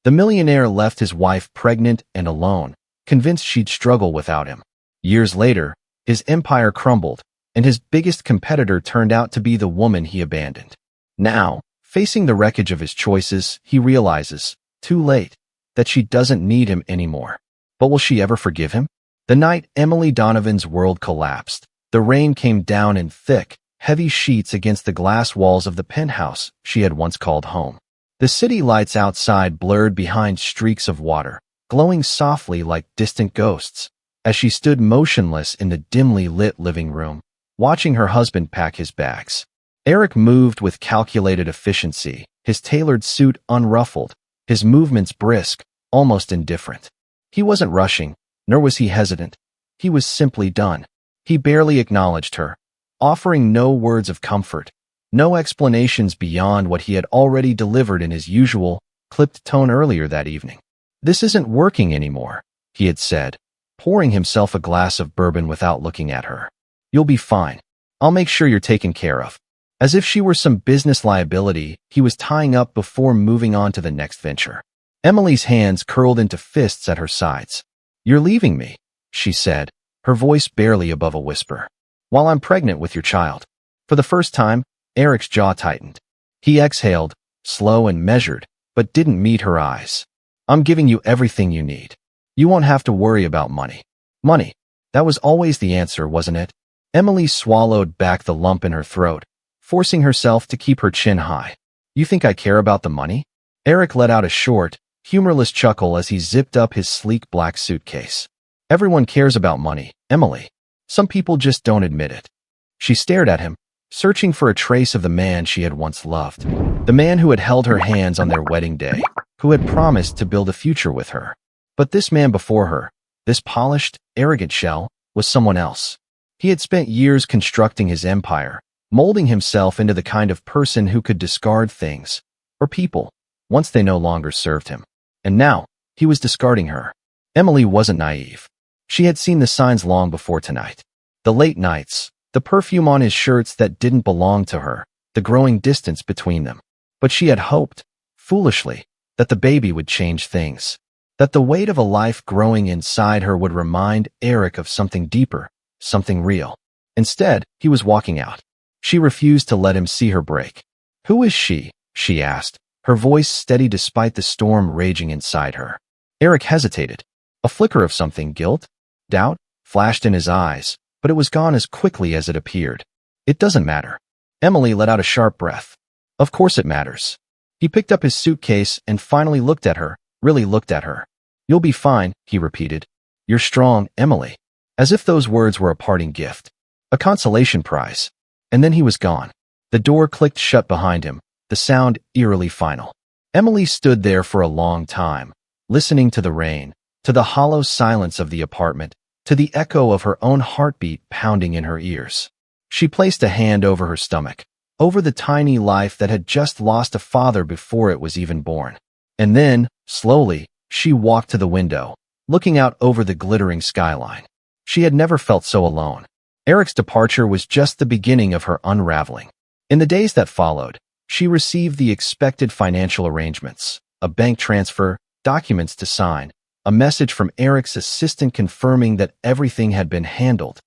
The millionaire left his wife pregnant and alone, convinced she'd struggle without him. Years later, his empire crumbled, and his biggest competitor turned out to be the woman he abandoned. Now, facing the wreckage of his choices, he realizes, too late, that she doesn't need him anymore. But will she ever forgive him? The night Emily Donovan's world collapsed, the rain came down in thick, heavy sheets against the glass walls of the penthouse she had once called home. The city lights outside blurred behind streaks of water, glowing softly like distant ghosts, as she stood motionless in the dimly lit living room, watching her husband pack his bags. Eric moved with calculated efficiency, his tailored suit unruffled, his movements brisk, almost indifferent. He wasn't rushing, nor was he hesitant. He was simply done. He barely acknowledged her, offering no words of comfort, no explanations beyond what he had already delivered in his usual, clipped tone earlier that evening. "This isn't working anymore," he had said, pouring himself a glass of bourbon without looking at her. "You'll be fine. I'll make sure you're taken care of." As if she were some business liability he was tying up before moving on to the next venture. Emily's hands curled into fists at her sides. "You're leaving me," she said, her voice barely above a whisper, "while I'm pregnant with your child." For the first time, Eric's jaw tightened. He exhaled, slow and measured, but didn't meet her eyes. "I'm giving you everything you need. You won't have to worry about money." Money. That was always the answer, wasn't it? Emily swallowed back the lump in her throat, forcing herself to keep her chin high. "You think I care about the money?" Eric let out a short, humorless chuckle as he zipped up his sleek black suitcase. "Everyone cares about money, Emily. Some people just don't admit it." She stared at him, searching for a trace of the man she had once loved. The man who had held her hands on their wedding day, who had promised to build a future with her. But this man before her, this polished, arrogant shell, was someone else. He had spent years constructing his empire, molding himself into the kind of person who could discard things, or people, once they no longer served him. And now, he was discarding her. Emily wasn't naive. She had seen the signs long before tonight. The late nights, the perfume on his shirts that didn't belong to her, the growing distance between them. But she had hoped, foolishly, that the baby would change things. That the weight of a life growing inside her would remind Eric of something deeper, something real. Instead, he was walking out. She refused to let him see her break. "Who is she?" she asked, her voice steady despite the storm raging inside her. Eric hesitated. A flicker of something, guilt, doubt, flashed in his eyes, but it was gone as quickly as it appeared. "It doesn't matter." Emily let out a sharp breath. "Of course it matters." He picked up his suitcase and finally looked at her, really looked at her. "You'll be fine," he repeated. "You're strong, Emily." As if those words were a parting gift. A consolation prize. And then he was gone. The door clicked shut behind him, the sound eerily final. Emily stood there for a long time, listening to the rain, to the hollow silence of the apartment, to the echo of her own heartbeat pounding in her ears. She placed a hand over her stomach, over the tiny life that had just lost a father before it was even born. And then, slowly, she walked to the window, looking out over the glittering skyline. She had never felt so alone. Eric's departure was just the beginning of her unraveling. In the days that followed, she received the expected financial arrangements, a bank transfer, documents to sign, a message from Eric's assistant confirming that everything had been handled,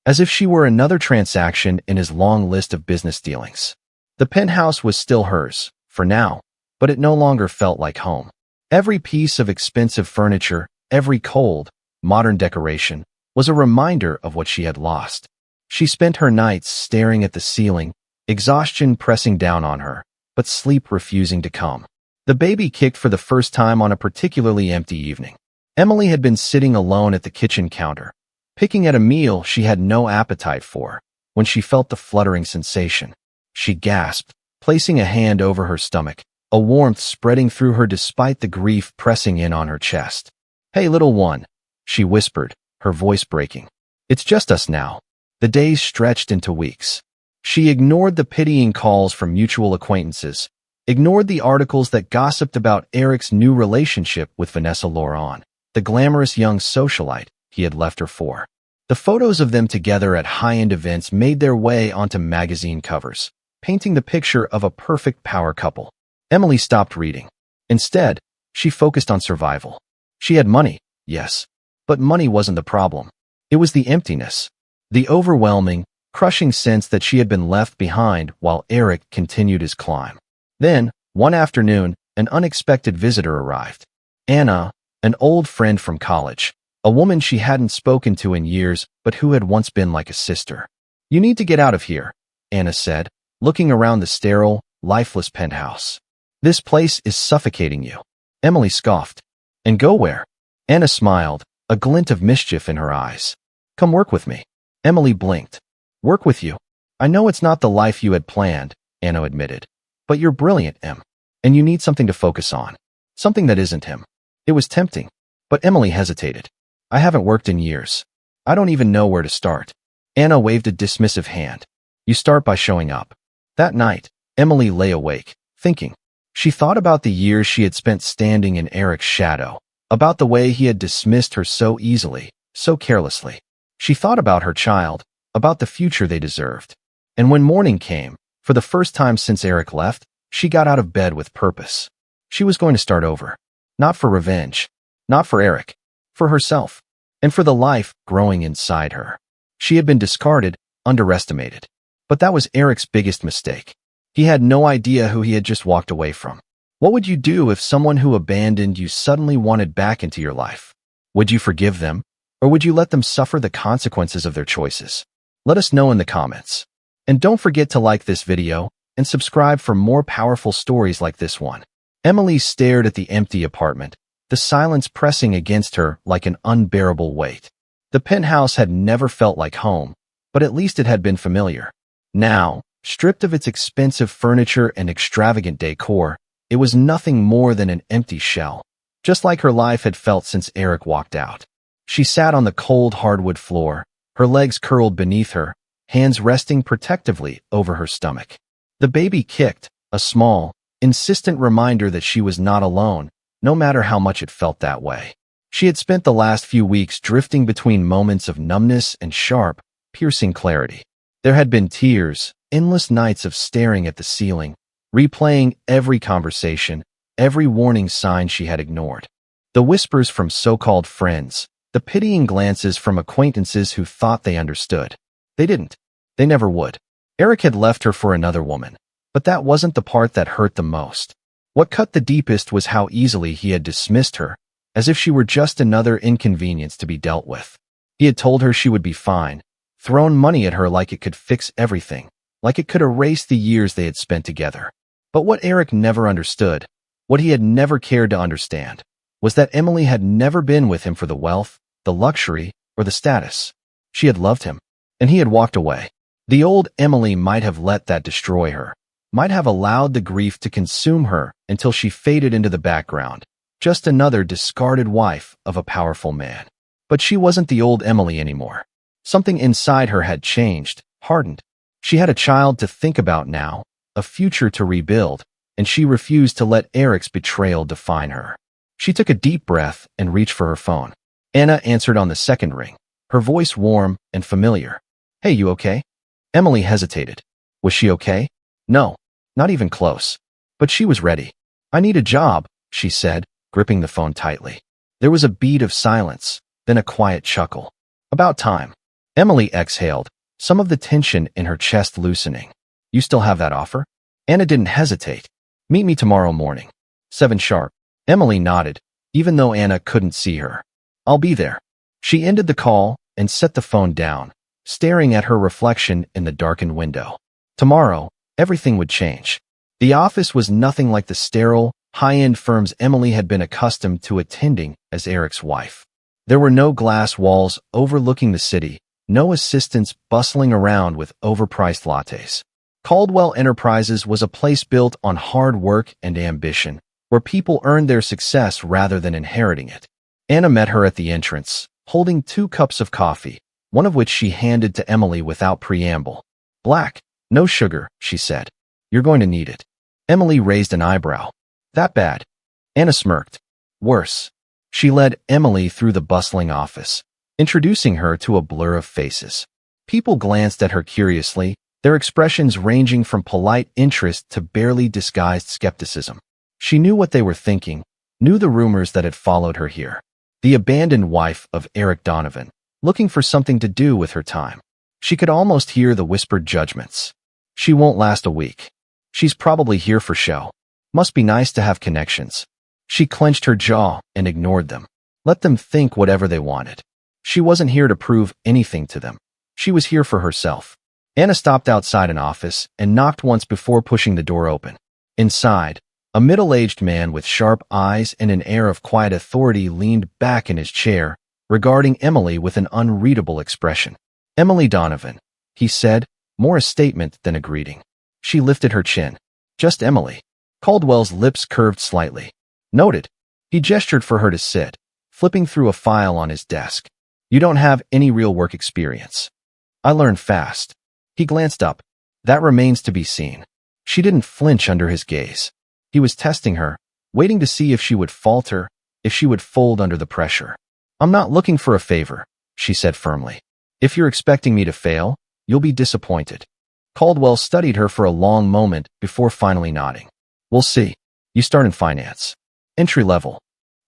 as if she were another transaction in his long list of business dealings. The penthouse was still hers, for now, but it no longer felt like home. Every piece of expensive furniture, every cold, modern decoration, was a reminder of what she had lost. She spent her nights staring at the ceiling, exhaustion pressing down on her, but sleep refusing to come. The baby kicked for the first time on a particularly empty evening. Emily had been sitting alone at the kitchen counter, picking at a meal she had no appetite for, when she felt the fluttering sensation. She gasped, placing a hand over her stomach, a warmth spreading through her despite the grief pressing in on her chest. "Hey, little one," she whispered, her voice breaking. "It's just us now." The days stretched into weeks. She ignored the pitying calls from mutual acquaintances, ignored the articles that gossiped about Eric's new relationship with Vanessa Laurent, the glamorous young socialite he had left her for. The photos of them together at high-end events made their way onto magazine covers, painting the picture of a perfect power couple. Emily stopped reading. Instead, she focused on survival. She had money, yes, but money wasn't the problem. It was the emptiness, the overwhelming, crushing sense that she had been left behind while Eric continued his climb. Then, one afternoon, an unexpected visitor arrived. Anna, an old friend from college, a woman she hadn't spoken to in years but who had once been like a sister. "You need to get out of here," Anna said, looking around the sterile, lifeless penthouse. "This place is suffocating you." Emily scoffed. "And go where?" Anna smiled, a glint of mischief in her eyes. "Come work with me." Emily blinked. "Work with you? I know it's not the life you had planned," Anna admitted. "But you're brilliant, Em. And you need something to focus on. Something that isn't him." It was tempting, but Emily hesitated. "I haven't worked in years. I don't even know where to start." Anna waved a dismissive hand. "You start by showing up." That night, Emily lay awake, thinking. She thought about the years she had spent standing in Eric's shadow, about the way he had dismissed her so easily, so carelessly. She thought about her child, about the future they deserved. And when morning came, for the first time since Eric left, she got out of bed with purpose. She was going to start over. Not for revenge, not for Eric, for herself, and for the life growing inside her. She had been discarded, underestimated. But that was Eric's biggest mistake. He had no idea who he had just walked away from. What would you do if someone who abandoned you suddenly wanted back into your life? Would you forgive them, or would you let them suffer the consequences of their choices? Let us know in the comments. And don't forget to like this video and subscribe for more powerful stories like this one. Emily stared at the empty apartment, the silence pressing against her like an unbearable weight. The penthouse had never felt like home, but at least it had been familiar. Now, stripped of its expensive furniture and extravagant decor, it was nothing more than an empty shell, just like her life had felt since Eric walked out. She sat on the cold hardwood floor, her legs curled beneath her, hands resting protectively over her stomach. The baby kicked, a small, insistent reminder that she was not alone, no matter how much it felt that way. She had spent the last few weeks drifting between moments of numbness and sharp, piercing clarity. There had been tears, endless nights of staring at the ceiling, replaying every conversation, every warning sign she had ignored. The whispers from so-called friends, the pitying glances from acquaintances who thought they understood. They didn't. They never would. Eric had left her for another woman, but that wasn't the part that hurt the most. What cut the deepest was how easily he had dismissed her, as if she were just another inconvenience to be dealt with. He had told her she would be fine, thrown money at her like it could fix everything, like it could erase the years they had spent together. But what Eric never understood, what he had never cared to understand, was that Emily had never been with him for the wealth, the luxury, or the status. She had loved him, and he had walked away. The old Emily might have let that destroy her, might have allowed the grief to consume her until she faded into the background, just another discarded wife of a powerful man. But she wasn't the old Emily anymore. Something inside her had changed, hardened. She had a child to think about now, a future to rebuild, and she refused to let Eric's betrayal define her. She took a deep breath and reached for her phone. Anna answered on the second ring, her voice warm and familiar. "Hey, you okay?" Emily hesitated. Was she okay? No, not even close. But she was ready. "I need a job," she said, gripping the phone tightly. There was a beat of silence, then a quiet chuckle. "About time." Emily exhaled, some of the tension in her chest loosening. "You still have that offer?" Anna didn't hesitate. "Meet me tomorrow morning. 7 sharp." Emily nodded, even though Anna couldn't see her. "I'll be there." She ended the call and set the phone down, staring at her reflection in the darkened window. Tomorrow, everything would change. The office was nothing like the sterile, high-end firms Emily had been accustomed to attending as Eric's wife. There were no glass walls overlooking the city, no assistants bustling around with overpriced lattes. Caldwell Enterprises was a place built on hard work and ambition, where people earned their success rather than inheriting it. Anna met her at the entrance, holding 2 cups of coffee, one of which she handed to Emily without preamble. "Black, no sugar," she said. "You're going to need it." Emily raised an eyebrow. "That bad?" Anna smirked. "Worse." She led Emily through the bustling office, introducing her to a blur of faces. People glanced at her curiously, their expressions ranging from polite interest to barely disguised skepticism. She knew what they were thinking, knew the rumors that had followed her here. The abandoned wife of Eric Donovan, looking for something to do with her time. She could almost hear the whispered judgments. She won't last a week. She's probably here for show. Must be nice to have connections. She clenched her jaw and ignored them. Let them think whatever they wanted. She wasn't here to prove anything to them. She was here for herself. Anna stopped outside an office and knocked once before pushing the door open. Inside, a middle-aged man with sharp eyes and an air of quiet authority leaned back in his chair, regarding Emily with an unreadable expression. "Emily Donovan," he said, more a statement than a greeting. She lifted her chin. "Just Emily." Caldwell's lips curved slightly. "Noted." He gestured for her to sit, flipping through a file on his desk. "You don't have any real work experience." "I learn fast." He glanced up. "That remains to be seen." She didn't flinch under his gaze. He was testing her, waiting to see if she would falter, if she would fold under the pressure. "I'm not looking for a favor," she said firmly. "If you're expecting me to fail, you'll be disappointed." Caldwell studied her for a long moment before finally nodding. "We'll see. You start in finance. Entry level."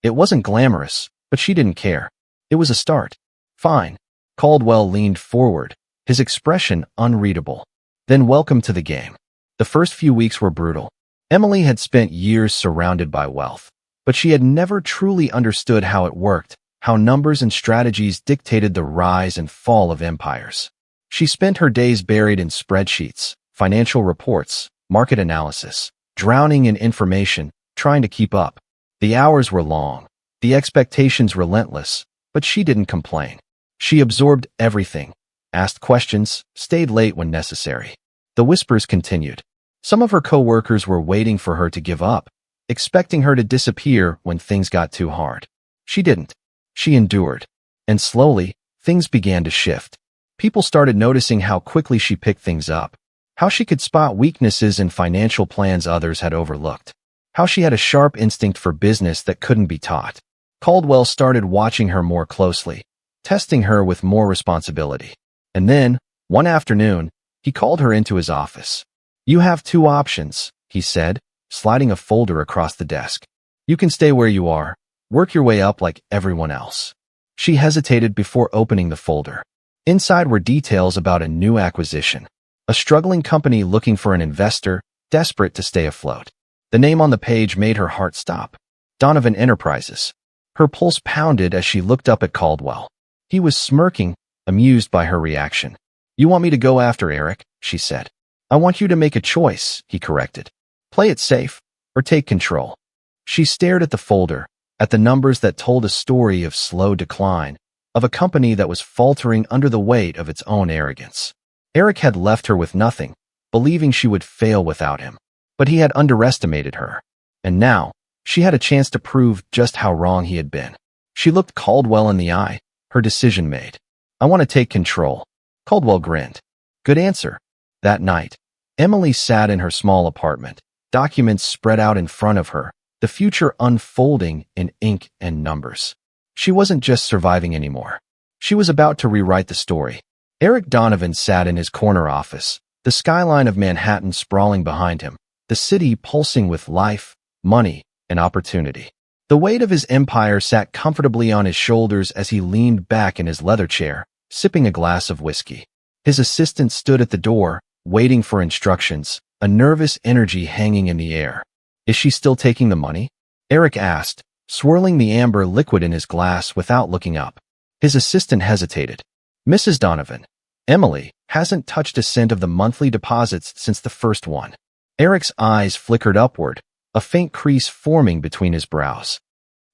It wasn't glamorous, but she didn't care. It was a start. "Fine." Caldwell leaned forward, his expression unreadable. "Then welcome to the game." The first few weeks were brutal. Emily had spent years surrounded by wealth, but she had never truly understood how it worked, how numbers and strategies dictated the rise and fall of empires. She spent her days buried in spreadsheets, financial reports, market analysis, drowning in information, trying to keep up. The hours were long, the expectations relentless, but she didn't complain. She absorbed everything, asked questions, stayed late when necessary. The whispers continued. Some of her co-workers were waiting for her to give up, expecting her to disappear when things got too hard. She didn't. She endured. And slowly, things began to shift. People started noticing how quickly she picked things up, how she could spot weaknesses in financial plans others had overlooked, how she had a sharp instinct for business that couldn't be taught. Caldwell started watching her more closely, testing her with more responsibility. And then, one afternoon, he called her into his office. "You have two options," he said, sliding a folder across the desk. "You can stay where you are, work your way up like everyone else." She hesitated before opening the folder. Inside were details about a new acquisition, a struggling company looking for an investor, desperate to stay afloat. The name on the page made her heart stop. Donovan Enterprises. Her pulse pounded as she looked up at Caldwell. He was smirking, amused by her reaction. "You want me to go after Eric?" she said. "I want you to make a choice," he corrected. "Play it safe, or take control." She stared at the folder, at the numbers that told a story of slow decline, of a company that was faltering under the weight of its own arrogance. Eric had left her with nothing, believing she would fail without him. But he had underestimated her. And now, she had a chance to prove just how wrong he had been. She looked Caldwell in the eye, her decision made. "I want to take control." Caldwell grinned. "Good answer." That night, Emily sat in her small apartment, documents spread out in front of her, the future unfolding in ink and numbers. She wasn't just surviving anymore. She was about to rewrite the story. Eric Donovan sat in his corner office, the skyline of Manhattan sprawling behind him, the city pulsing with life, money, and opportunity. The weight of his empire sat comfortably on his shoulders as he leaned back in his leather chair, sipping a glass of whiskey. His assistant stood at the door, waiting for instructions, a nervous energy hanging in the air. "Is she still taking the money?" Eric asked, swirling the amber liquid in his glass without looking up. His assistant hesitated. "Mrs. Donovan, Emily hasn't touched a cent of the monthly deposits since the first one." Eric's eyes flickered upward, a faint crease forming between his brows.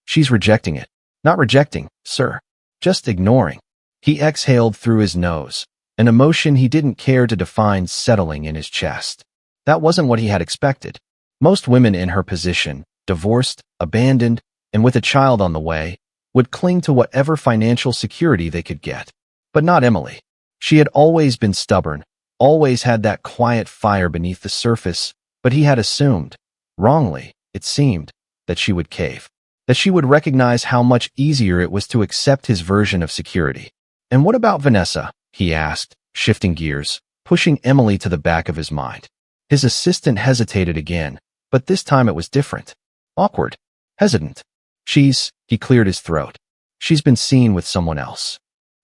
"She's rejecting it." "Not rejecting, sir. Just ignoring." He exhaled through his nose, an emotion he didn't care to define settling in his chest. That wasn't what he had expected. Most women in her position, divorced, abandoned, and with a child on the way, would cling to whatever financial security they could get. But not Emily. She had always been stubborn, always had that quiet fire beneath the surface, but he had assumed, wrongly, it seemed, that she would cave, that she would recognize how much easier it was to accept his version of security. "And what about Vanessa?" he asked, shifting gears, pushing Emily to the back of his mind. His assistant hesitated again, but this time it was different. Awkward. Hesitant. He cleared his throat. She's been seen with someone else.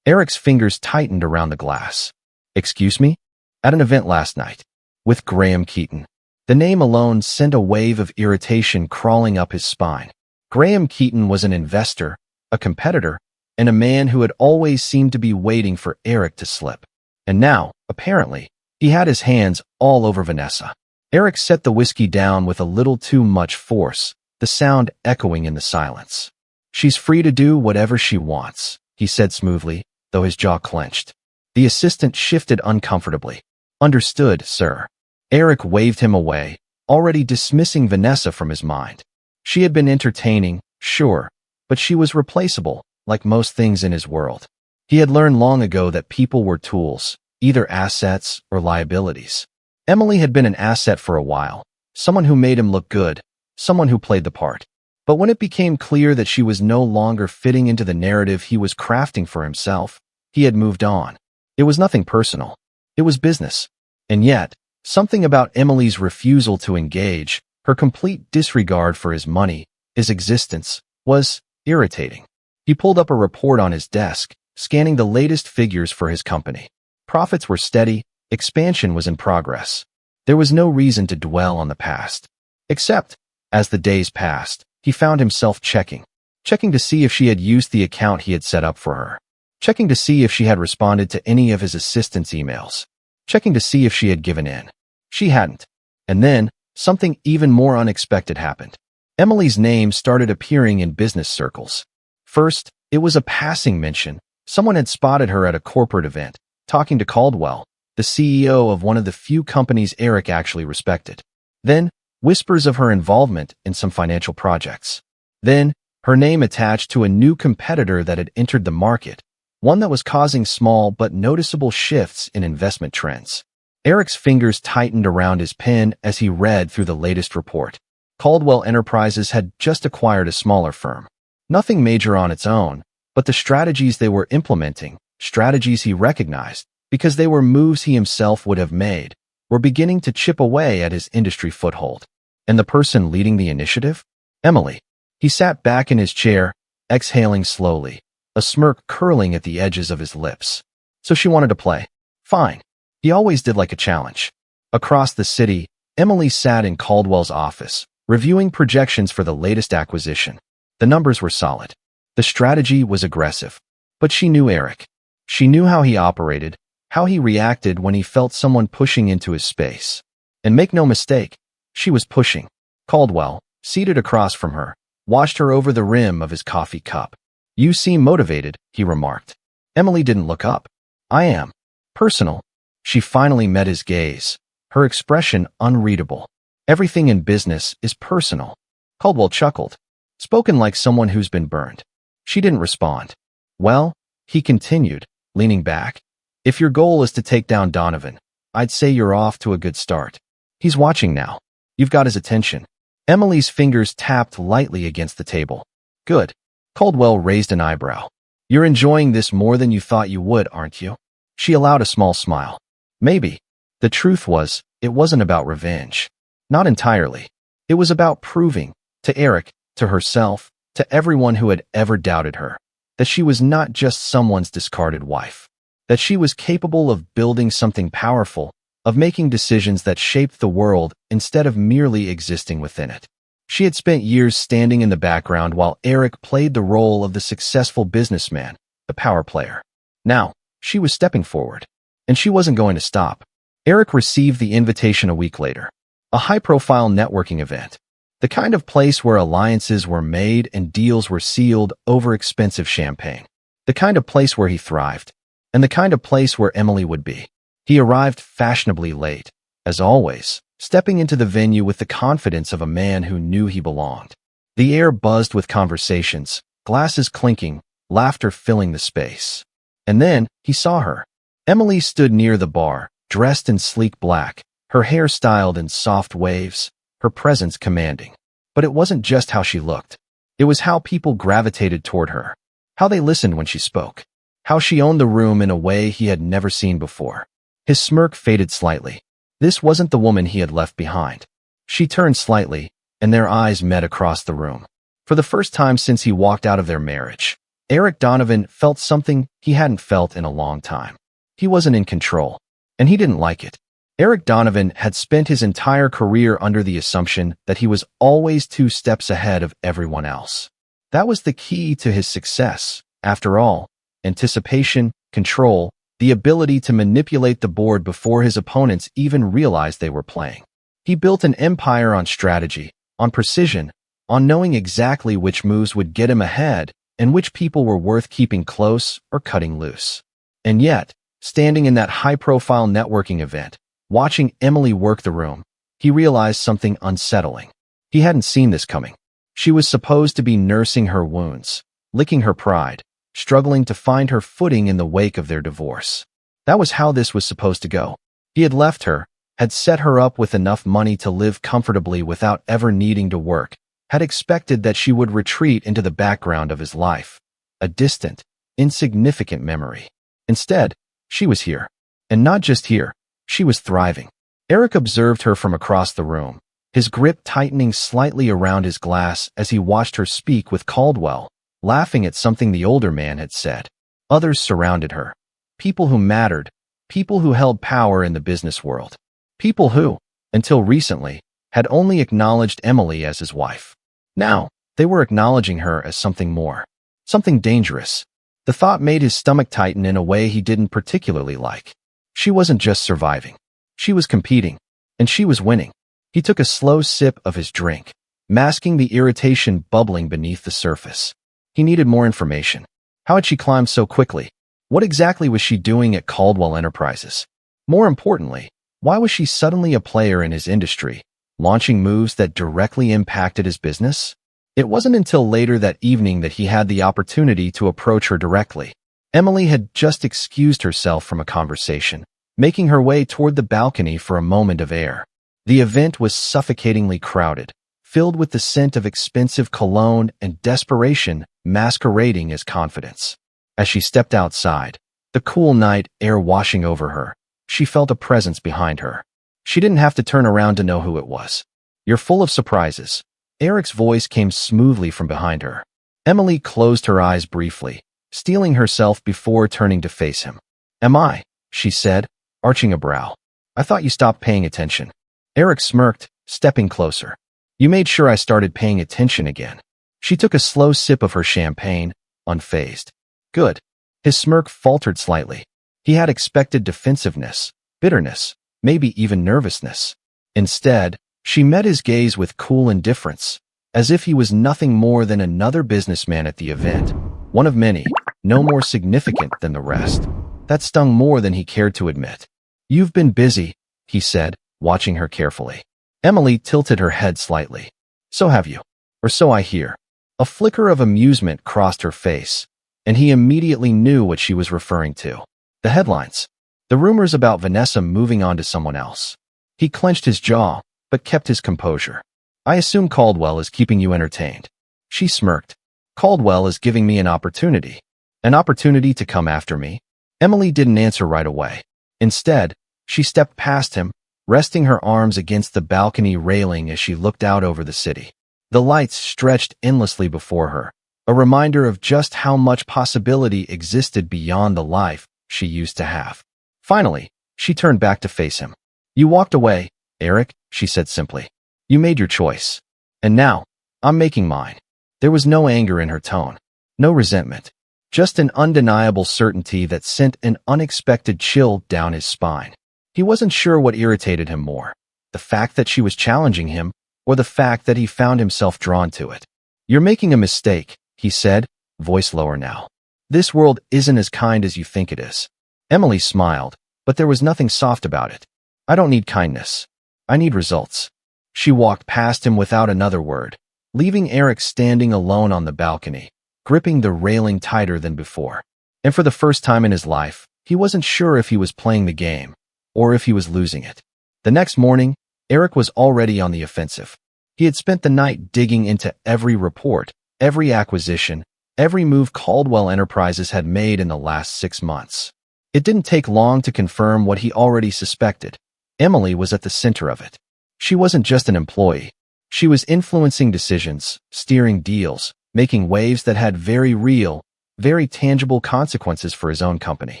Eric's fingers tightened around the glass. Excuse me? At an event last night. With Graham Keaton. The name alone sent a wave of irritation crawling up his spine. Graham Keaton was an investor, a competitor, and a man who had always seemed to be waiting for Eric to slip. And now, apparently, he had his hands all over Vanessa. Eric set the whiskey down with a little too much force, the sound echoing in the silence. She's free to do whatever she wants, he said smoothly, though his jaw clenched. The assistant shifted uncomfortably. Understood, sir. Eric waved him away, already dismissing Vanessa from his mind. She had been entertaining, sure, but she was replaceable, like most things in his world. He had learned long ago that people were tools, either assets or liabilities. Emily had been an asset for a while, someone who made him look good, someone who played the part. But when it became clear that she was no longer fitting into the narrative he was crafting for himself, he had moved on. It was nothing personal. It was business. And yet, something about Emily's refusal to engage, her complete disregard for his money, his existence, was irritating. He pulled up a report on his desk, scanning the latest figures for his company. Profits were steady, expansion was in progress. There was no reason to dwell on the past. Except, as the days passed, he found himself checking to see if she had used the account he had set up for her, checking to see if she had responded to any of his assistant's emails, checking to see if she had given in. She hadn't. And then, something even more unexpected happened. Emily's name started appearing in business circles. First, it was a passing mention. Someone had spotted her at a corporate event, talking to Caldwell, the CEO of one of the few companies Eric actually respected. Then, whispers of her involvement in some financial projects. Then, her name attached to a new competitor that had entered the market, one that was causing small but noticeable shifts in investment trends. Eric's fingers tightened around his pen as he read through the latest report. Caldwell Enterprises had just acquired a smaller firm. Nothing major on its own, but the strategies they were implementing, strategies he recognized, because they were moves he himself would have made, were beginning to chip away at his industry foothold. And the person leading the initiative? Emily. He sat back in his chair, exhaling slowly, a smirk curling at the edges of his lips. So she wanted to play. Fine. He always did like a challenge. Across the city, Emily sat in Caldwell's office, reviewing projections for the latest acquisition. The numbers were solid. The strategy was aggressive. But she knew Eric. She knew how he operated, how he reacted when he felt someone pushing into his space. And make no mistake, she was pushing. Caldwell, seated across from her, watched her over the rim of his coffee cup. You seem motivated, he remarked. Emily didn't look up. I am. Personal. She finally met his gaze, her expression unreadable. Everything in business is personal. Caldwell chuckled, spoken like someone who's been burned. She didn't respond. Well, he continued, leaning back, if your goal is to take down Donovan, I'd say you're off to a good start. He's watching now. You've got his attention. Emily's fingers tapped lightly against the table. Good. Caldwell raised an eyebrow. You're enjoying this more than you thought you would, aren't you? She allowed a small smile. Maybe. The truth was, it wasn't about revenge. Not entirely. It was about proving, to Eric, to herself, to everyone who had ever doubted her, that she was not just someone's discarded wife. That she was capable of building something powerful, of making decisions that shaped the world instead of merely existing within it. She had spent years standing in the background while Eric played the role of the successful businessman, the power player. Now, she was stepping forward. And she wasn't going to stop. Eric received the invitation a week later. A high-profile networking event. The kind of place where alliances were made and deals were sealed over expensive champagne. The kind of place where he thrived. And the kind of place where Emily would be. He arrived fashionably late, as always, stepping into the venue with the confidence of a man who knew he belonged. The air buzzed with conversations, glasses clinking, laughter filling the space. And then, he saw her. Emily stood near the bar, dressed in sleek black, her hair styled in soft waves, her presence commanding. But it wasn't just how she looked. It was how people gravitated toward her, how they listened when she spoke, how she owned the room in a way he had never seen before. His smirk faded slightly. This wasn't the woman he had left behind. She turned slightly, and their eyes met across the room. For the first time since he walked out of their marriage, Eric Donovan felt something he hadn't felt in a long time. He wasn't in control, and he didn't like it. Eric Donovan had spent his entire career under the assumption that he was always 2 steps ahead of everyone else. That was the key to his success. After all, anticipation, control, the ability to manipulate the board before his opponents even realized they were playing. He built an empire on strategy, on precision, on knowing exactly which moves would get him ahead and which people were worth keeping close or cutting loose. And yet, standing in that high-profile networking event, watching Emily work the room, he realized something unsettling. He hadn't seen this coming. She was supposed to be nursing her wounds, licking her pride, struggling to find her footing in the wake of their divorce. That was how this was supposed to go. He had left her, had set her up with enough money to live comfortably without ever needing to work, had expected that she would retreat into the background of his life, a distant, insignificant memory. Instead, she was here. And not just here, she was thriving. Eric observed her from across the room, his grip tightening slightly around his glass as he watched her speak with Caldwell, laughing at something the older man had said. Others surrounded her. People who mattered, people who held power in the business world. People who, until recently, had only acknowledged Emily as his wife. Now, they were acknowledging her as something more, something dangerous. The thought made his stomach tighten in a way he didn't particularly like. She wasn't just surviving. She was competing, and she was winning. He took a slow sip of his drink, masking the irritation bubbling beneath the surface. He needed more information. How had she climbed so quickly? What exactly was she doing at Caldwell Enterprises? More importantly, why was she suddenly a player in his industry, launching moves that directly impacted his business? It wasn't until later that evening that he had the opportunity to approach her directly. Emily had just excused herself from a conversation, making her way toward the balcony for a moment of air. The event was suffocatingly crowded, filled with the scent of expensive cologne and desperation masquerading as confidence. As she stepped outside, the cool night air washing over her, she felt a presence behind her. She didn't have to turn around to know who it was. "You're full of surprises." Eric's voice came smoothly from behind her. Emily closed her eyes briefly, steeling herself before turning to face him. "Am I?" she said, arching a brow. "I thought you stopped paying attention." Eric smirked, stepping closer. "You made sure I started paying attention again." She took a slow sip of her champagne, unfazed. "Good." His smirk faltered slightly. He had expected defensiveness, bitterness, maybe even nervousness. Instead, she met his gaze with cool indifference, as if he was nothing more than another businessman at the event, one of many, no more significant than the rest. That stung more than he cared to admit. "You've been busy," he said, watching her carefully. Emily tilted her head slightly. "So have you. Or so I hear." A flicker of amusement crossed her face, and he immediately knew what she was referring to. The headlines. The rumors about Vanessa moving on to someone else. He clenched his jaw, but kept his composure. "I assume Caldwell is keeping you entertained." She smirked. "Caldwell is giving me an opportunity. An opportunity to come after me?" Emily didn't answer right away. Instead, she stepped past him, resting her arms against the balcony railing as she looked out over the city. The lights stretched endlessly before her, a reminder of just how much possibility existed beyond the life she used to have. Finally, she turned back to face him. "You walked away, Eric," she said simply. "You made your choice. And now, I'm making mine." There was no anger in her tone, no resentment, just an undeniable certainty that sent an unexpected chill down his spine. He wasn't sure what irritated him more, the fact that she was challenging him, or the fact that he found himself drawn to it. "You're making a mistake," he said, voice lower now. "This world isn't as kind as you think it is." Emily smiled, but there was nothing soft about it. "I don't need kindness. I need results." She walked past him without another word, leaving Eric standing alone on the balcony, gripping the railing tighter than before. And for the first time in his life, he wasn't sure if he was playing the game, or if he was losing it. The next morning, Eric was already on the offensive. He had spent the night digging into every report, every acquisition, every move Caldwell Enterprises had made in the last 6 months. It didn't take long to confirm what he already suspected. Emily was at the center of it. She wasn't just an employee. She was influencing decisions, steering deals, making waves that had very real, very tangible consequences for his own company.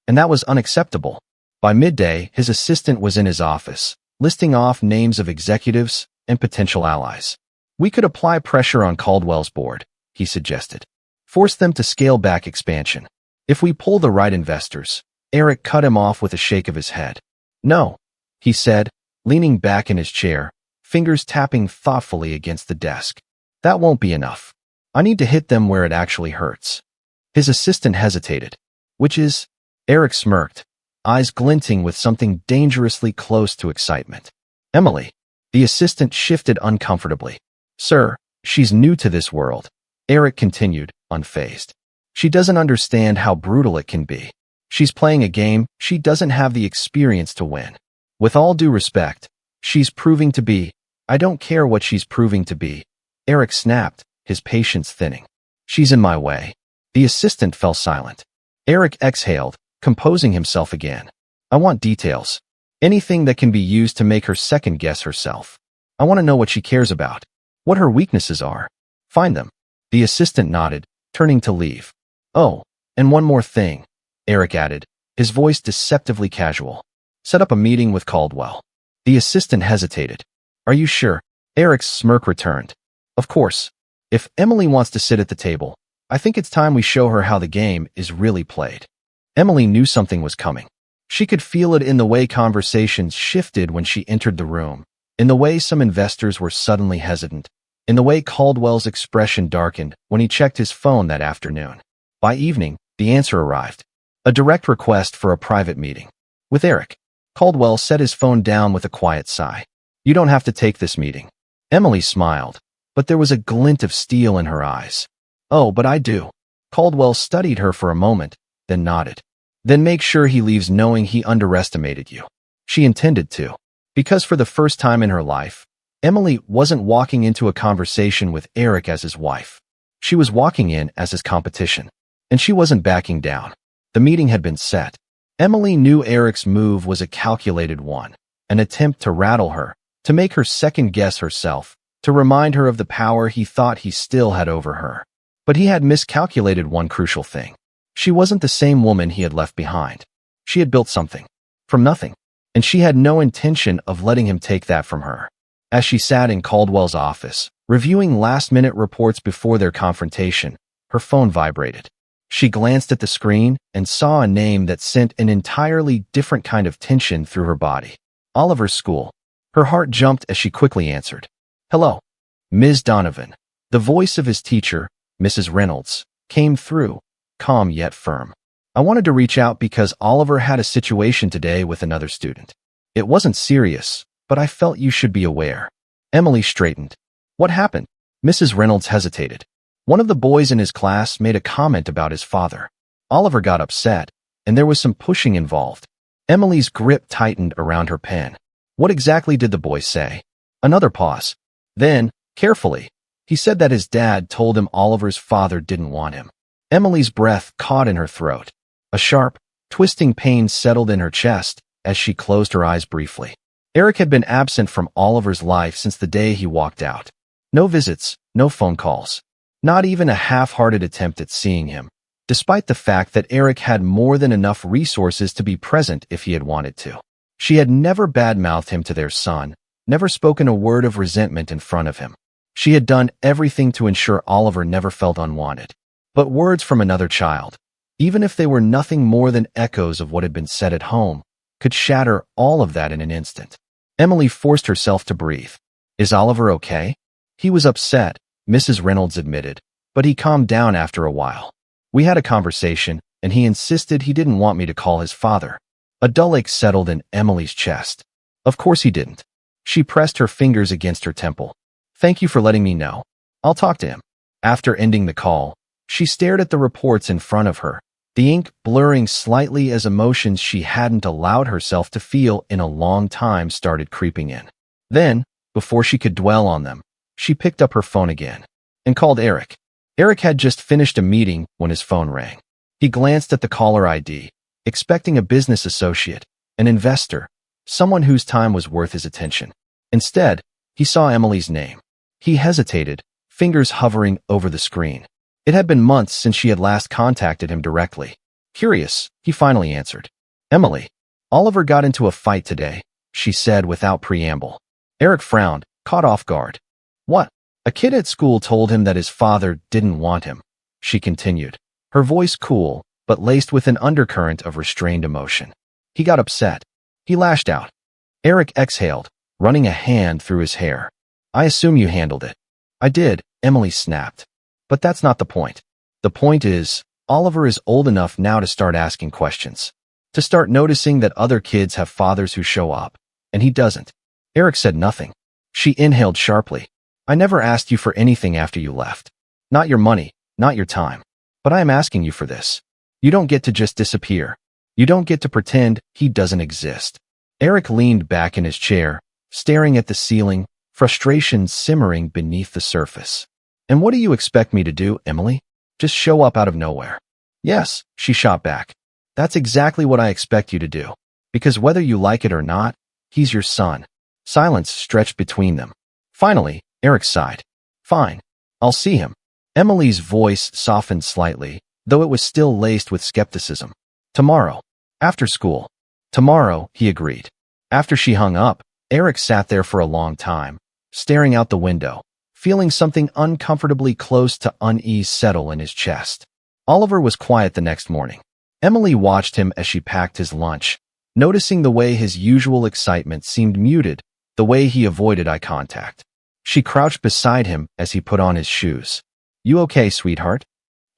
And that was unacceptable. By midday, his assistant was in his office, listing off names of executives and potential allies. We could apply pressure on Caldwell's board, he suggested. Force them to scale back expansion. If we pull the right investors, Eric cut him off with a shake of his head. No, he said, leaning back in his chair, fingers tapping thoughtfully against the desk. That won't be enough. I need to hit them where it actually hurts. His assistant hesitated. Which is? Eric smirked, eyes glinting with something dangerously close to excitement. Emily. The assistant shifted uncomfortably. Sir, she's new to this world. Eric continued, unfazed. She doesn't understand how brutal it can be. She's playing a game she doesn't have the experience to win. With all due respect, she's proving to be. I don't care what she's proving to be. Eric snapped, his patience thinning. She's in my way. The assistant fell silent. Eric exhaled, composing himself again. I want details. Anything that can be used to make her second-guess herself. I want to know what she cares about. What her weaknesses are. Find them. The assistant nodded, turning to leave. Oh, and one more thing, Eric added, his voice deceptively casual. Set up a meeting with Caldwell. The assistant hesitated. Are you sure? Eric's smirk returned. Of course. If Emily wants to sit at the table, I think it's time we show her how the game is really played. Emily knew something was coming. She could feel it in the way conversations shifted when she entered the room, in the way some investors were suddenly hesitant, in the way Caldwell's expression darkened when he checked his phone that afternoon. By evening, the answer arrived. A direct request for a private meeting. With Eric. Caldwell set his phone down with a quiet sigh. You don't have to take this meeting. Emily smiled, but there was a glint of steel in her eyes. Oh, but I do. Caldwell studied her for a moment, then nodded. Then make sure he leaves knowing he underestimated you. She intended to. Because for the first time in her life, Emily wasn't walking into a conversation with Eric as his wife. She was walking in as his competition. And she wasn't backing down. The meeting had been set. Emily knew Eric's move was a calculated one, an attempt to rattle her, to make her second-guess herself, to remind her of the power he thought he still had over her. But he had miscalculated one crucial thing. She wasn't the same woman he had left behind. She had built something. From nothing. And she had no intention of letting him take that from her. As she sat in Caldwell's office, reviewing last-minute reports before their confrontation, her phone vibrated. She glanced at the screen and saw a name that sent an entirely different kind of tension through her body. Oliver's school. Her heart jumped as she quickly answered. Hello. Ms. Donovan. The voice of his teacher, Mrs. Reynolds, came through, calm yet firm. I wanted to reach out because Oliver had a situation today with another student. It wasn't serious, but I felt you should be aware. Emily straightened. What happened? Mrs. Reynolds hesitated. One of the boys in his class made a comment about his father. Oliver got upset, and there was some pushing involved. Emily's grip tightened around her pen. What exactly did the boy say? Another pause. Then, carefully, he said that his dad told him Oliver's father didn't want him. Emily's breath caught in her throat. A sharp, twisting pain settled in her chest as she closed her eyes briefly. Eric had been absent from Oliver's life since the day he walked out. No visits, no phone calls. Not even a half-hearted attempt at seeing him, despite the fact that Eric had more than enough resources to be present if he had wanted to. She had never bad-mouthed him to their son, never spoken a word of resentment in front of him. She had done everything to ensure Oliver never felt unwanted. But words from another child, even if they were nothing more than echoes of what had been said at home, could shatter all of that in an instant. Emily forced herself to breathe. Is Oliver okay? He was upset, Mrs. Reynolds admitted, but he calmed down after a while. We had a conversation, and he insisted he didn't want me to call his father. A dull ache settled in Emily's chest. Of course he didn't. She pressed her fingers against her temple. Thank you for letting me know. I'll talk to him. After ending the call, she stared at the reports in front of her, the ink blurring slightly as emotions she hadn't allowed herself to feel in a long time started creeping in. Then, before she could dwell on them, she picked up her phone again and called Eric. Eric had just finished a meeting when his phone rang. He glanced at the caller ID, expecting a business associate, an investor, someone whose time was worth his attention. Instead, he saw Emily's name. He hesitated, fingers hovering over the screen. It had been months since she had last contacted him directly. Curious, he finally answered. Emily. Oliver got into a fight today, she said without preamble. Eric frowned, caught off guard. What? A kid at school told him that his father didn't want him, she continued, her voice cool, but laced with an undercurrent of restrained emotion. He got upset. He lashed out. Eric exhaled, running a hand through his hair. I assume you handled it. I did, Emily snapped. But that's not the point. The point is, Oliver is old enough now to start asking questions. To start noticing that other kids have fathers who show up, and he doesn't. Eric said nothing. She inhaled sharply. I never asked you for anything after you left. Not your money, not your time. But I am asking you for this. You don't get to just disappear. You don't get to pretend he doesn't exist. Eric leaned back in his chair, staring at the ceiling, frustration simmering beneath the surface. And what do you expect me to do, Emily? Just show up out of nowhere? Yes, she shot back. That's exactly what I expect you to do. Because whether you like it or not, he's your son. Silence stretched between them. Finally, Eric sighed. Fine. I'll see him. Emily's voice softened slightly, though it was still laced with skepticism. Tomorrow. After school. Tomorrow, he agreed. After she hung up, Eric sat there for a long time, staring out the window, feeling something uncomfortably close to unease settle in his chest. Oliver was quiet the next morning. Emily watched him as she packed his lunch, noticing the way his usual excitement seemed muted, the way he avoided eye contact. She crouched beside him as he put on his shoes. You okay, sweetheart?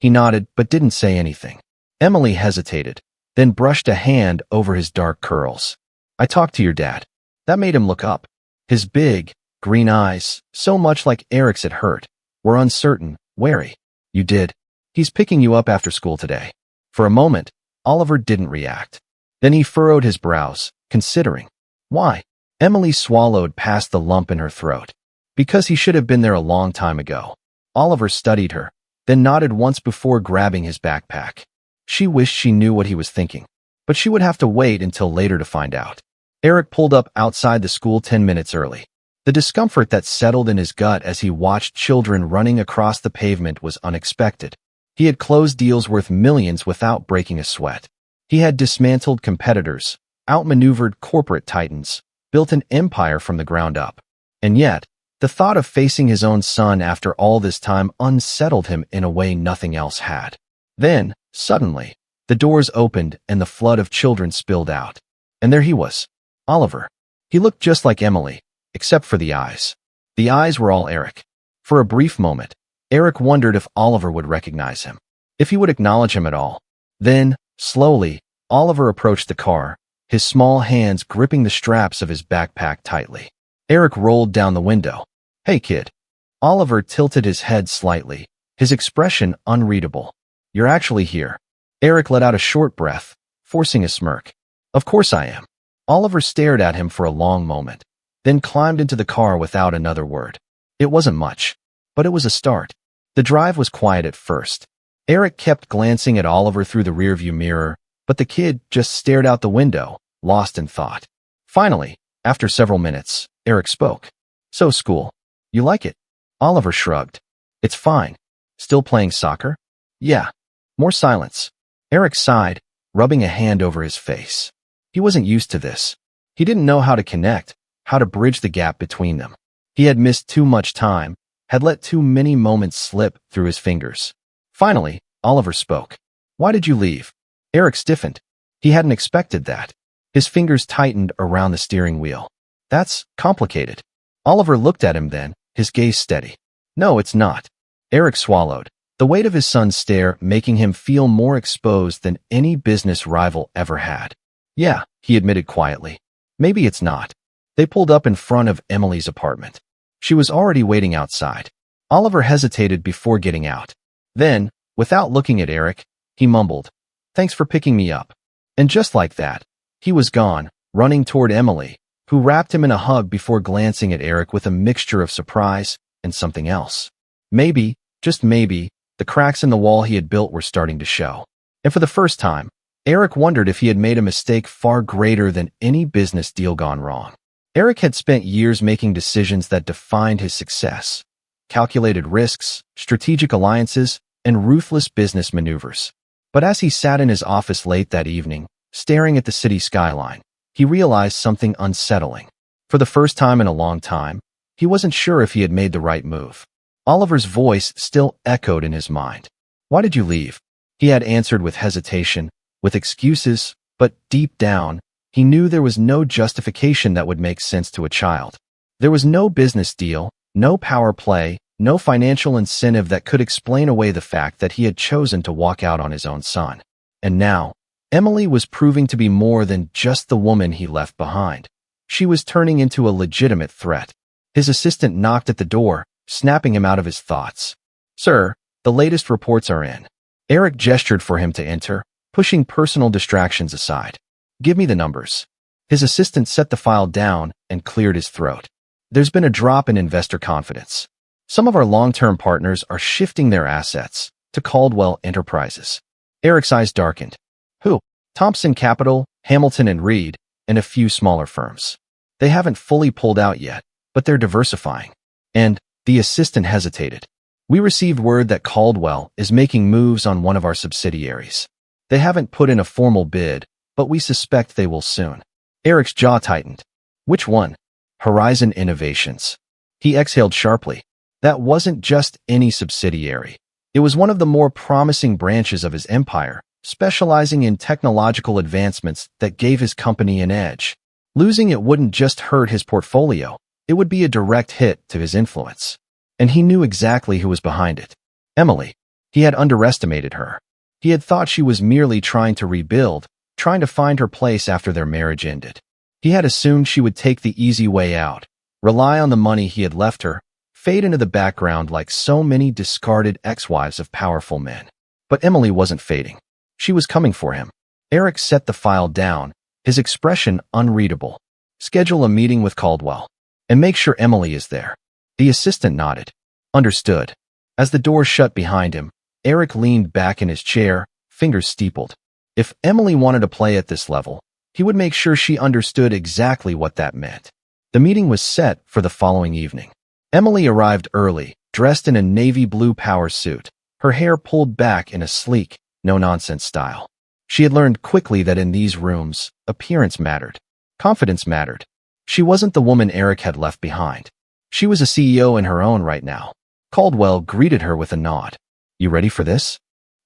He nodded but didn't say anything. Emily hesitated, then brushed a hand over his dark curls. I talked to your dad. That made him look up. His big, green eyes, so much like Eric's it hurt, were uncertain, wary. You did. He's picking you up after school today. For a moment, Oliver didn't react. Then he furrowed his brows, considering. Why? Emily swallowed past the lump in her throat. Because he should have been there a long time ago. Oliver studied her, then nodded once before grabbing his backpack. She wished she knew what he was thinking, but she would have to wait until later to find out. Eric pulled up outside the school 10 minutes early. The discomfort that settled in his gut as he watched children running across the pavement was unexpected. He had closed deals worth millions without breaking a sweat. He had dismantled competitors, outmaneuvered corporate titans, built an empire from the ground up. And yet, the thought of facing his own son after all this time unsettled him in a way nothing else had. Then, suddenly, the doors opened and the flood of children spilled out. And there he was, Oliver. He looked just like Emily, except for the eyes. The eyes were all Eric. For a brief moment, Eric wondered if Oliver would recognize him, if he would acknowledge him at all. Then, slowly, Oliver approached the car, his small hands gripping the straps of his backpack tightly. Eric rolled down the window. Hey, kid. Oliver tilted his head slightly, his expression unreadable. You're actually here. Eric let out a short breath, forcing a smirk. Of course I am. Oliver stared at him for a long moment, then climbed into the car without another word. It wasn't much, but it was a start. The drive was quiet at first. Eric kept glancing at Oliver through the rearview mirror, but the kid just stared out the window, lost in thought. Finally, after several minutes, Eric spoke. So school. You like it? Oliver shrugged. It's fine. Still playing soccer? Yeah. More silence. Eric sighed, rubbing a hand over his face. He wasn't used to this. He didn't know how to connect, how to bridge the gap between them. He had missed too much time, had let too many moments slip through his fingers. Finally, Oliver spoke. Why did you leave? Eric stiffened. He hadn't expected that. His fingers tightened around the steering wheel. That's complicated. Oliver looked at him then, his gaze steady. No, it's not. Eric swallowed, the weight of his son's stare making him feel more exposed than any business rival ever had. Yeah, he admitted quietly. Maybe it's not. They pulled up in front of Emily's apartment. She was already waiting outside. Oliver hesitated before getting out. Then, without looking at Eric, he mumbled, Thanks for picking me up. And just like that, he was gone, running toward Emily, who wrapped him in a hug before glancing at Eric with a mixture of surprise and something else. Maybe, just maybe, the cracks in the wall he had built were starting to show. And for the first time, Eric wondered if he had made a mistake far greater than any business deal gone wrong. Eric had spent years making decisions that defined his success, calculated risks, strategic alliances, and ruthless business maneuvers. But as he sat in his office late that evening, staring at the city skyline, he realized something unsettling. For the first time in a long time, he wasn't sure if he had made the right move. Oliver's voice still echoed in his mind. "Why did you leave?" He had answered with hesitation, with excuses, but deep down, he knew there was no justification that would make sense to a child. There was no business deal, no power play, no financial incentive that could explain away the fact that he had chosen to walk out on his own son. And now, Emily was proving to be more than just the woman he left behind. She was turning into a legitimate threat. His assistant knocked at the door, snapping him out of his thoughts. "Sir, the latest reports are in." Eric gestured for him to enter, pushing personal distractions aside. "Give me the numbers." His assistant set the file down and cleared his throat. "There's been a drop in investor confidence. Some of our long-term partners are shifting their assets to Caldwell Enterprises." Eric's eyes darkened. "Who?" "Thompson Capital, Hamilton and Reed, and a few smaller firms. They haven't fully pulled out yet, but they're diversifying." And the assistant hesitated. "We received word that Caldwell is making moves on one of our subsidiaries. They haven't put in a formal bid, but we suspect they will soon." Eric's jaw tightened. "Which one?" "Horizon Innovations." He exhaled sharply. That wasn't just any subsidiary. It was one of the more promising branches of his empire, specializing in technological advancements that gave his company an edge. Losing it wouldn't just hurt his portfolio, it would be a direct hit to his influence. And he knew exactly who was behind it. Emily. He had underestimated her. He had thought she was merely trying to rebuild, trying to find her place after their marriage ended. He had assumed she would take the easy way out, rely on the money he had left her, fade into the background like so many discarded ex-wives of powerful men. But Emily wasn't fading. She was coming for him. Eric set the file down, his expression unreadable. "Schedule a meeting with Caldwell. And make sure Emily is there." The assistant nodded. "Understood." As the door shut behind him, Eric leaned back in his chair, fingers steepled. If Emily wanted to play at this level, he would make sure she understood exactly what that meant. The meeting was set for the following evening. Emily arrived early, dressed in a navy blue power suit, her hair pulled back in a sleek, no-nonsense style. She had learned quickly that in these rooms, appearance mattered. Confidence mattered. She wasn't the woman Eric had left behind. She was a CEO in her own right now. Caldwell greeted her with a nod. "You ready for this?"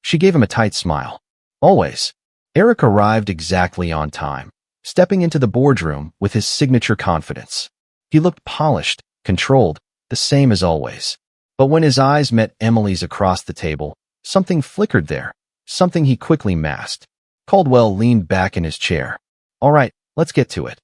She gave him a tight smile. "Always." Eric arrived exactly on time, stepping into the boardroom with his signature confidence. He looked polished, controlled, the same as always. But when his eyes met Emily's across the table, something flickered there, something he quickly masked. Caldwell leaned back in his chair. "All right, let's get to it."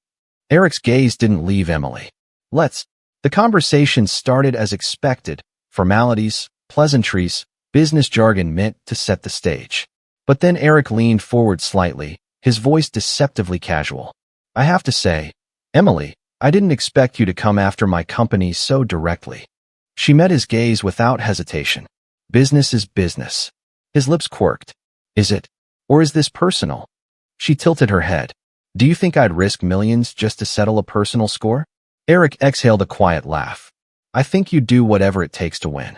Eric's gaze didn't leave Emily. "Let's." The conversation started as expected, formalities, pleasantries, business jargon meant to set the stage. But then Eric leaned forward slightly, his voice deceptively casual. "I have to say, Emily, I didn't expect you to come after my company so directly." She met his gaze without hesitation. "Business is business." His lips quirked. "Is it? Or is this personal?" She tilted her head. "Do you think I'd risk millions just to settle a personal score?" Eric exhaled a quiet laugh. "I think you'd do whatever it takes to win."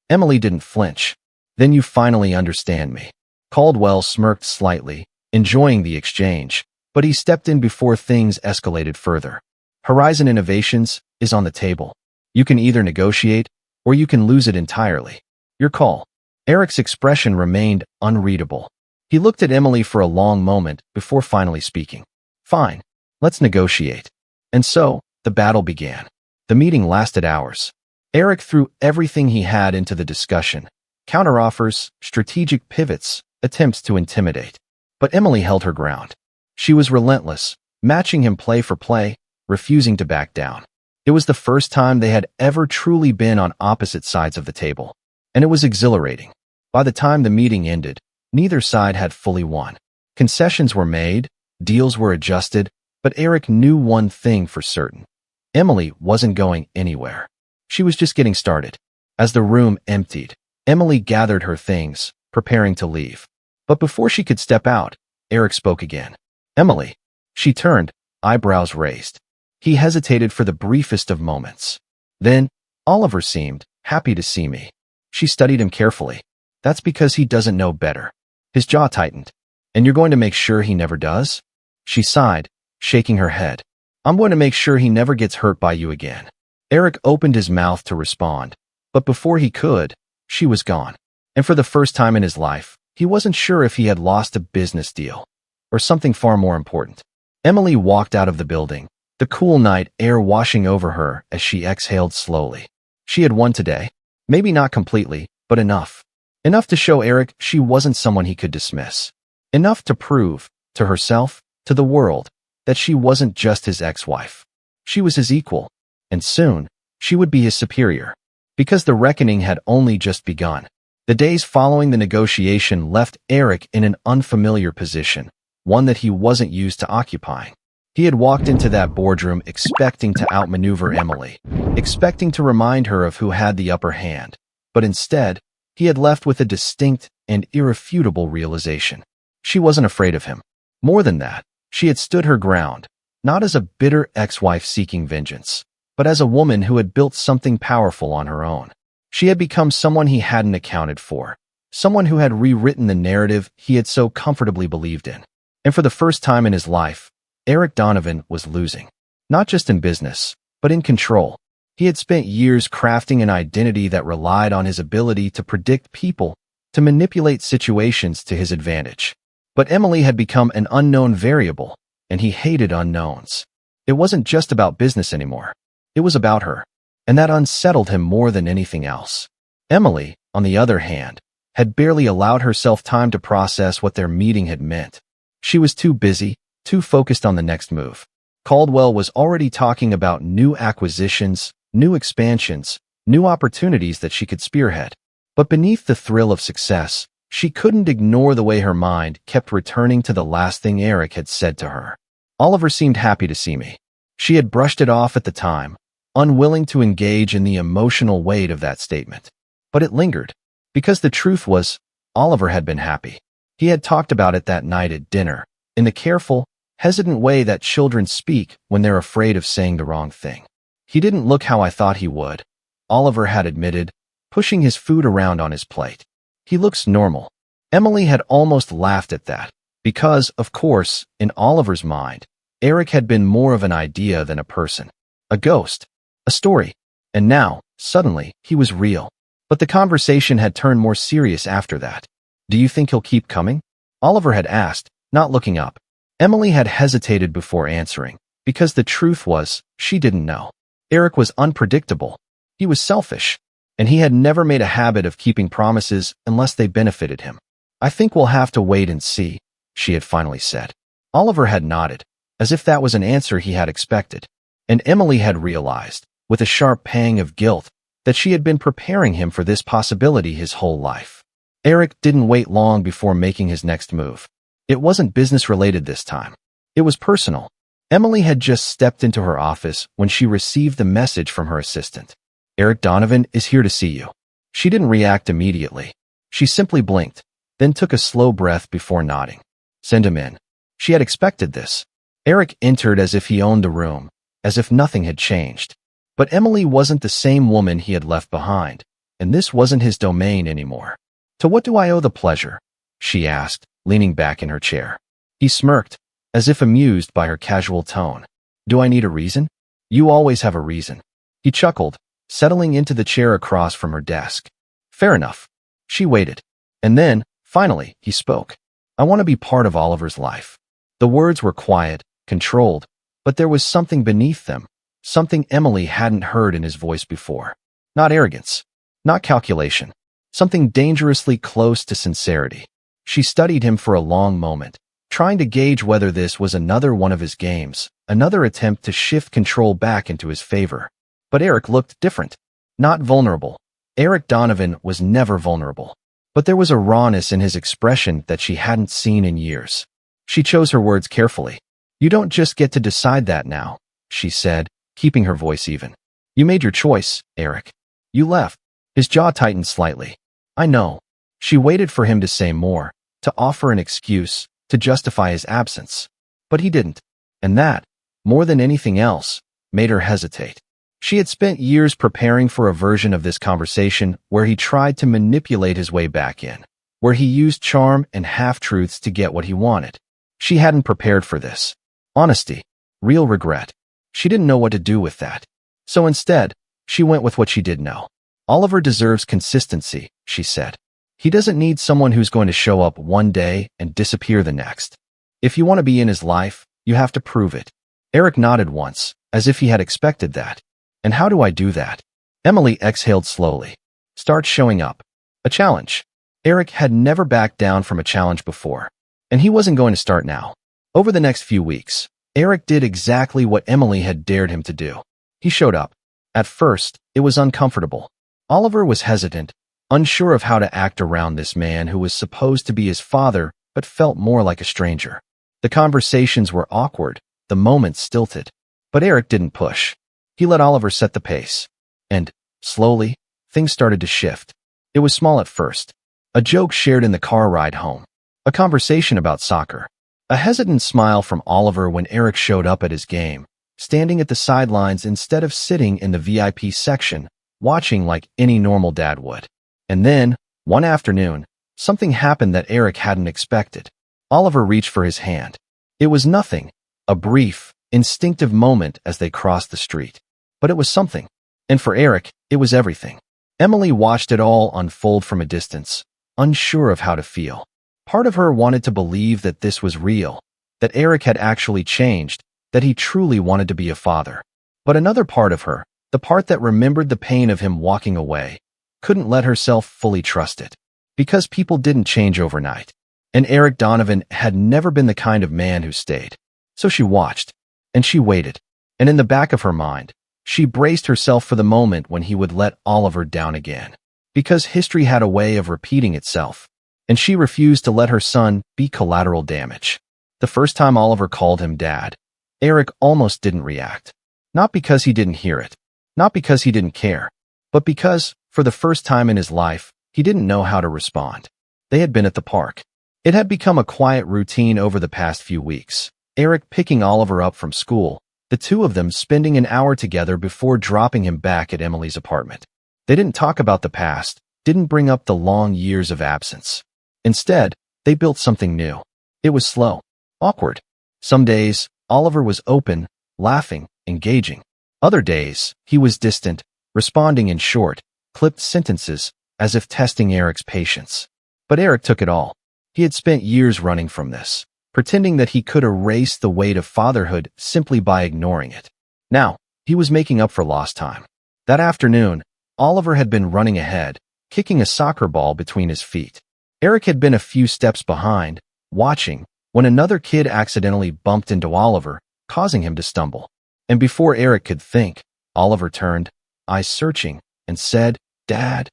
Emily didn't flinch. "Then you finally understand me." Caldwell smirked slightly, enjoying the exchange, but he stepped in before things escalated further. "Horizon Innovations is on the table. You can either negotiate, or you can lose it entirely. Your call." Eric's expression remained unreadable. He looked at Emily for a long moment before finally speaking. "Fine, let's negotiate." And so, the battle began. The meeting lasted hours. Eric threw everything he had into the discussion. Counteroffers, strategic pivots, attempts to intimidate. But Emily held her ground. She was relentless, matching him play for play, refusing to back down. It was the first time they had ever truly been on opposite sides of the table. And it was exhilarating. By the time the meeting ended, neither side had fully won. Concessions were made, deals were adjusted, but Eric knew one thing for certain. Emily wasn't going anywhere. She was just getting started. As the room emptied, Emily gathered her things, preparing to leave. But before she could step out, Eric spoke again. "Emily." She turned, eyebrows raised. He hesitated for the briefest of moments. Then, Oliver seemed Happy to see me. She studied him carefully. That's because he doesn't know better. His jaw tightened. And you're going to make sure he never does? She sighed, shaking her head. I'm going to make sure he never gets hurt by you again. Eric opened his mouth to respond, but before he could, she was gone. And for the first time in his life, he wasn't sure if he had lost a business deal or something far more important. Emily walked out of the building, the cool night air washing over her as she exhaled slowly. She had won today. Maybe not completely, but enough. Enough to show Eric she wasn't someone he could dismiss. Enough to prove, to herself, to the world, that she wasn't just his ex-wife. She was his equal, and soon, she would be his superior. Because the reckoning had only just begun. The days following the negotiation left Eric in an unfamiliar position, one that he wasn't used to occupying. He had walked into that boardroom expecting to outmaneuver Emily, expecting to remind her of who had the upper hand, but instead, he had left with a distinct and irrefutable realization. She wasn't afraid of him. More than that, she had stood her ground, not as a bitter ex-wife seeking vengeance, but as a woman who had built something powerful on her own. She had become someone he hadn't accounted for, someone who had rewritten the narrative he had so comfortably believed in. And for the first time in his life, Eric Donovan was losing. Not just in business, but in control. He had spent years crafting an identity that relied on his ability to predict people, to manipulate situations to his advantage. But Emily had become an unknown variable, and he hated unknowns. It wasn't just about business anymore. It was about her, and that unsettled him more than anything else. Emily, on the other hand, had barely allowed herself time to process what their meeting had meant. She was too busy, too focused on the next move. Caldwell was already talking about new acquisitions, new expansions, new opportunities that she could spearhead. But beneath the thrill of success, she couldn't ignore the way her mind kept returning to the last thing Eric had said to her. Oliver seemed happy to see me. She had brushed it off at the time, unwilling to engage in the emotional weight of that statement. But it lingered, because the truth was, Oliver had been happy. He had talked about it that night at dinner, in the careful, hesitant way that children speak when they're afraid of saying the wrong thing. He didn't look how I thought he would, Oliver had admitted, pushing his food around on his plate. He looks normal. Emily had almost laughed at that, because, of course, in Oliver's mind, Eric had been more of an idea than a person. A ghost. A story. And now, suddenly, he was real. But the conversation had turned more serious after that. Do you think he'll keep coming? Oliver had asked, not looking up. Emily had hesitated before answering, because the truth was, she didn't know. Eric was unpredictable. He was selfish, and he had never made a habit of keeping promises unless they benefited him. I think we'll have to wait and see, she had finally said. Oliver had nodded, as if that was an answer he had expected. And Emily had realized, with a sharp pang of guilt, that she had been preparing him for this possibility his whole life. Eric didn't wait long before making his next move. It wasn't business-related this time. It was personal. Emily had just stepped into her office when she received the message from her assistant. Eric Donovan is here to see you. She didn't react immediately. She simply blinked, then took a slow breath before nodding. Send him in. She had expected this. Eric entered as if he owned the room, as if nothing had changed. But Emily wasn't the same woman he had left behind, and this wasn't his domain anymore. To what do I owe the pleasure? She asked, leaning back in her chair. He smirked, as if amused by her casual tone. Do I need a reason? You always have a reason. He chuckled, settling into the chair across from her desk. Fair enough. She waited. And then, finally, he spoke. I want to be part of Oliver's life. The words were quiet, controlled, but there was something beneath them, something Emily hadn't heard in his voice before. Not arrogance, not calculation, something dangerously close to sincerity. She studied him for a long moment, trying to gauge whether this was another one of his games, another attempt to shift control back into his favor. But Eric looked different. Not vulnerable. Eric Donovan was never vulnerable. But there was a rawness in his expression that she hadn't seen in years. She chose her words carefully. You don't just get to decide that now, she said, keeping her voice even. You made your choice, Eric. You left. His jaw tightened slightly. I know. She waited for him to say more, to offer an excuse, to justify his absence. But he didn't. And that, more than anything else, made her hesitate. She had spent years preparing for a version of this conversation where he tried to manipulate his way back in, where he used charm and half-truths to get what he wanted. She hadn't prepared for this. Honesty. Real regret. She didn't know what to do with that. So instead, she went with what she did know. Oliver deserves consistency, she said. He doesn't need someone who's going to show up one day and disappear the next. If you want to be in his life, you have to prove it. Eric nodded once, as if he had expected that. And how do I do that? Emily exhaled slowly. Start showing up. A challenge. Eric had never backed down from a challenge before, and he wasn't going to start now. Over the next few weeks, Eric did exactly what Emily had dared him to do. He showed up. At first, it was uncomfortable. Oliver was hesitant, unsure of how to act around this man who was supposed to be his father but felt more like a stranger. The conversations were awkward, the moments stilted. But Eric didn't push. He let Oliver set the pace. And, slowly, things started to shift. It was small at first. A joke shared in the car ride home. A conversation about soccer. A hesitant smile from Oliver when Eric showed up at his game, standing at the sidelines instead of sitting in the VIP section, watching like any normal dad would. And then, one afternoon, something happened that Eric hadn't expected. Oliver reached for his hand. It was nothing, a brief, instinctive moment as they crossed the street. But it was something. And for Eric, it was everything. Emily watched it all unfold from a distance, unsure of how to feel. Part of her wanted to believe that this was real, that Eric had actually changed, that he truly wanted to be a father. But another part of her, the part that remembered the pain of him walking away, couldn't let herself fully trust it. Because people didn't change overnight. And Eric Donovan had never been the kind of man who stayed. So she watched. And she waited. And in the back of her mind, she braced herself for the moment when he would let Oliver down again. Because history had a way of repeating itself. And she refused to let her son be collateral damage. The first time Oliver called him dad, Eric almost didn't react. Not because he didn't hear it. Not because he didn't care. But because, for the first time in his life, he didn't know how to respond. They had been at the park. It had become a quiet routine over the past few weeks. Eric picking Oliver up from school, the two of them spending an hour together before dropping him back at Emily's apartment. They didn't talk about the past, didn't bring up the long years of absence. Instead, they built something new. It was slow, awkward. Some days, Oliver was open, laughing, engaging. Other days, he was distant, responding in short, clipped sentences, as if testing Eric's patience. But Eric took it all. He had spent years running from this, pretending that he could erase the weight of fatherhood simply by ignoring it. Now, he was making up for lost time. That afternoon, Oliver had been running ahead, kicking a soccer ball between his feet. Eric had been a few steps behind, watching, when another kid accidentally bumped into Oliver, causing him to stumble. And before Eric could think, Oliver turned, eyes searching, and said, "Dad."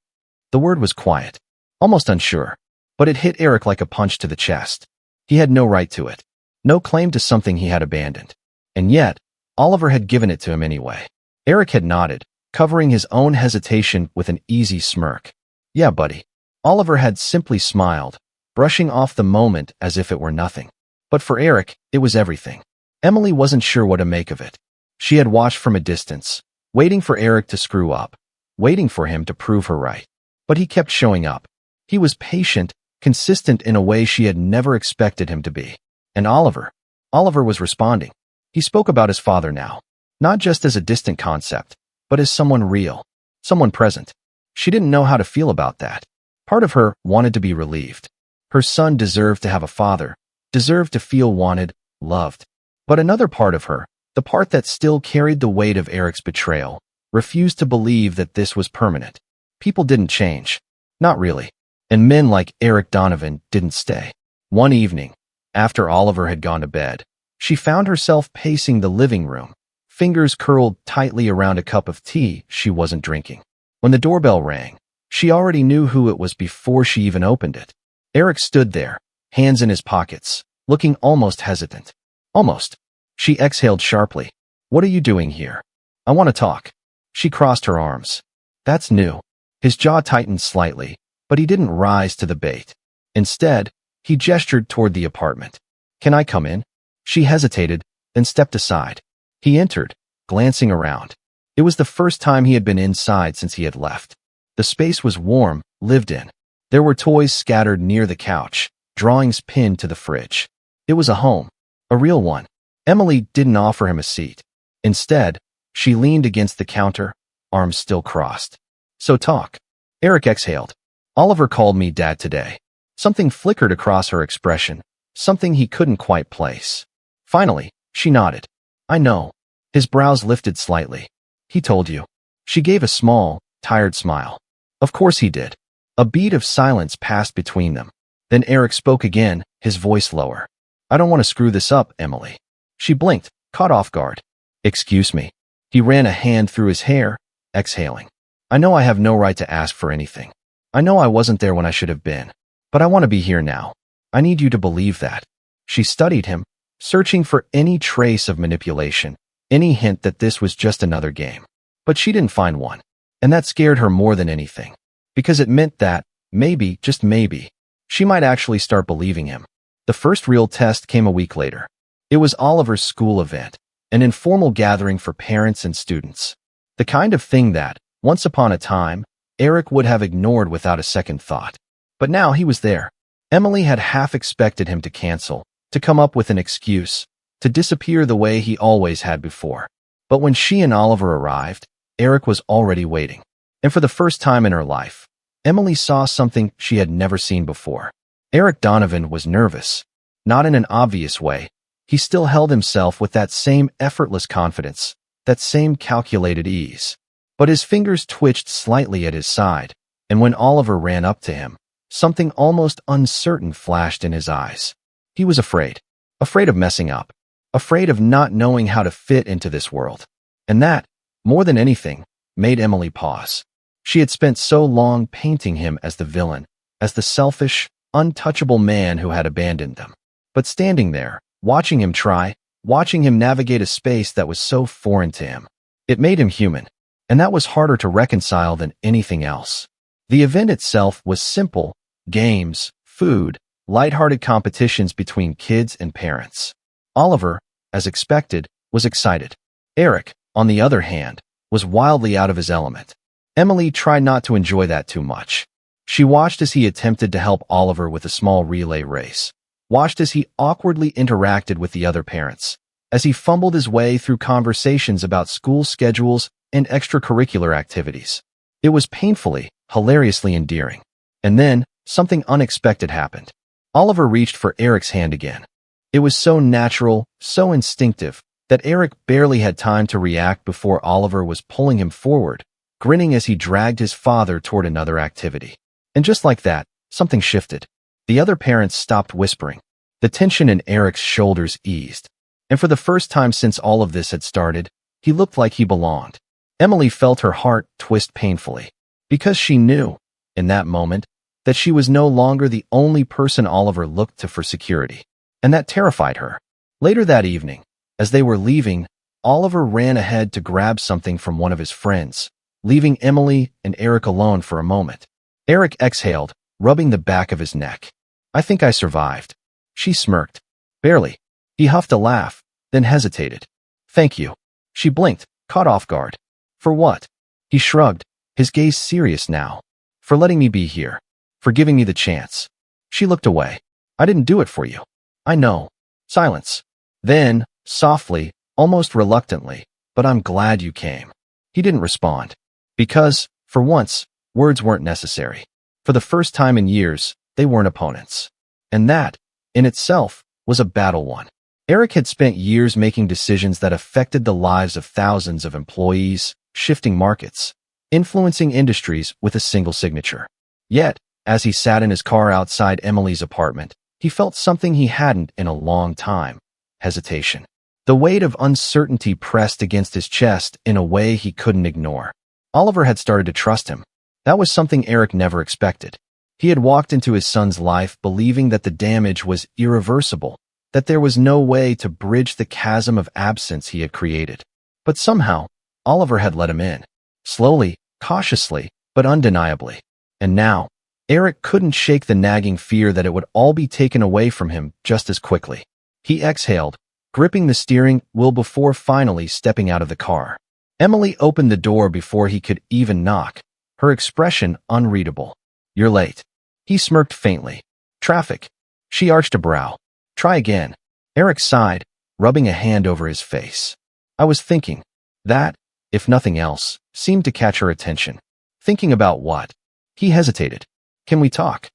The word was quiet, almost unsure, but it hit Eric like a punch to the chest. He had no right to it, no claim to something he had abandoned. And yet, Oliver had given it to him anyway. Eric had nodded, covering his own hesitation with an easy smirk. "Yeah, buddy." Oliver had simply smiled, brushing off the moment as if it were nothing. But for Eric, it was everything. Emily wasn't sure what to make of it. She had watched from a distance, waiting for Eric to screw up, waiting for him to prove her right. But he kept showing up. He was patient, consistent in a way she had never expected him to be. And Oliver was responding. He spoke about his father now, not just as a distant concept, but as someone real, someone present. She didn't know how to feel about that. Part of her wanted to be relieved. Her son deserved to have a father, deserved to feel wanted, loved. But another part of her, the part that still carried the weight of Eric's betrayal, refused to believe that this was permanent. People didn't change. Not really. And men like Eric Donovan didn't stay. One evening, after Oliver had gone to bed, she found herself pacing the living room, fingers curled tightly around a cup of tea she wasn't drinking. When the doorbell rang, she already knew who it was before she even opened it. Eric stood there, hands in his pockets, looking almost hesitant. Almost. She exhaled sharply. "What are you doing here?" "I want to talk." She crossed her arms. "That's new." His jaw tightened slightly, but he didn't rise to the bait. Instead, he gestured toward the apartment. "Can I come in?" She hesitated, then stepped aside. He entered, glancing around. It was the first time he had been inside since he had left. The space was warm, lived in. There were toys scattered near the couch, drawings pinned to the fridge. It was a home, a real one. Emily didn't offer him a seat. Instead, she leaned against the counter, arms still crossed. So talk. Eric exhaled. Oliver called me Dad today. Something flickered across her expression, something he couldn't quite place. Finally, she nodded. I know. His brows lifted slightly. He told you. She gave a small, tired smile. Of course he did. A beat of silence passed between them. Then Eric spoke again, his voice lower. I don't want to screw this up, Emily. She blinked, caught off guard. Excuse me. He ran a hand through his hair, exhaling. I know I have no right to ask for anything. I know I wasn't there when I should have been. But I want to be here now. I need you to believe that. She studied him, searching for any trace of manipulation, any hint that this was just another game. But she didn't find one. And that scared her more than anything. Because it meant that, maybe, just maybe, she might actually start believing him. The first real test came a week later. It was Oliver's school event, an informal gathering for parents and students. The kind of thing that, once upon a time, Eric would have ignored without a second thought. But now he was there. Emily had half expected him to cancel, to come up with an excuse, to disappear the way he always had before. But when she and Oliver arrived, Eric was already waiting. And for the first time in her life, Emily saw something she had never seen before. Eric Donovan was nervous. Not in an obvious way. He still held himself with that same effortless confidence, that same calculated ease. But his fingers twitched slightly at his side, and when Oliver ran up to him, something almost uncertain flashed in his eyes. He was afraid. Afraid of messing up. Afraid of not knowing how to fit into this world. And that, more than anything, made Emily pause. She had spent so long painting him as the villain, as the selfish, untouchable man who had abandoned them. But standing there, watching him try, watching him navigate a space that was so foreign to him, it made him human. And that was harder to reconcile than anything else. The event itself was simple: games, food, lighthearted competitions between kids and parents. Oliver, as expected, was excited. Eric, on the other hand, was wildly out of his element. Emily tried not to enjoy that too much. She watched as he attempted to help Oliver with a small relay race, watched as he awkwardly interacted with the other parents, as he fumbled his way through conversations about school schedules and extracurricular activities. It was painfully, hilariously endearing. And then, something unexpected happened. Oliver reached for Eric's hand again. It was so natural, so instinctive, that Eric barely had time to react before Oliver was pulling him forward, grinning as he dragged his father toward another activity. And just like that, something shifted. The other parents stopped whispering. The tension in Eric's shoulders eased. And for the first time since all of this had started, he looked like he belonged. Emily felt her heart twist painfully, because she knew, in that moment, that she was no longer the only person Oliver looked to for security. And that terrified her. Later that evening, as they were leaving, Oliver ran ahead to grab something from one of his friends, leaving Emily and Eric alone for a moment. Eric exhaled, rubbing the back of his neck. I think I survived. She smirked. Barely. He huffed a laugh, then hesitated. Thank you. She blinked, caught off guard. For what? He shrugged, his gaze serious now. For letting me be here. For giving me the chance. She looked away. I didn't do it for you. I know. Silence. Then, softly, almost reluctantly, but I'm glad you came. He didn't respond. Because, for once, words weren't necessary. For the first time in years, they weren't opponents. And that, in itself, was a battle won. Eric had spent years making decisions that affected the lives of thousands of employees, shifting markets, influencing industries with a single signature. Yet, as he sat in his car outside Emily's apartment, he felt something he hadn't in a long time: hesitation. The weight of uncertainty pressed against his chest in a way he couldn't ignore. Oliver had started to trust him. That was something Eric never expected. He had walked into his son's life believing that the damage was irreversible, that there was no way to bridge the chasm of absence he had created. But somehow, Oliver had let him in. Slowly, cautiously, but undeniably. And now, Eric couldn't shake the nagging fear that it would all be taken away from him just as quickly. He exhaled, gripping the steering wheel before finally stepping out of the car. Emily opened the door before he could even knock, her expression unreadable. You're late. He smirked faintly. Traffic. She arched a brow. Try again. Eric sighed, rubbing a hand over his face. I was thinking. That, if nothing else, seemed to catch her attention. Thinking about what? He hesitated. Can we talk?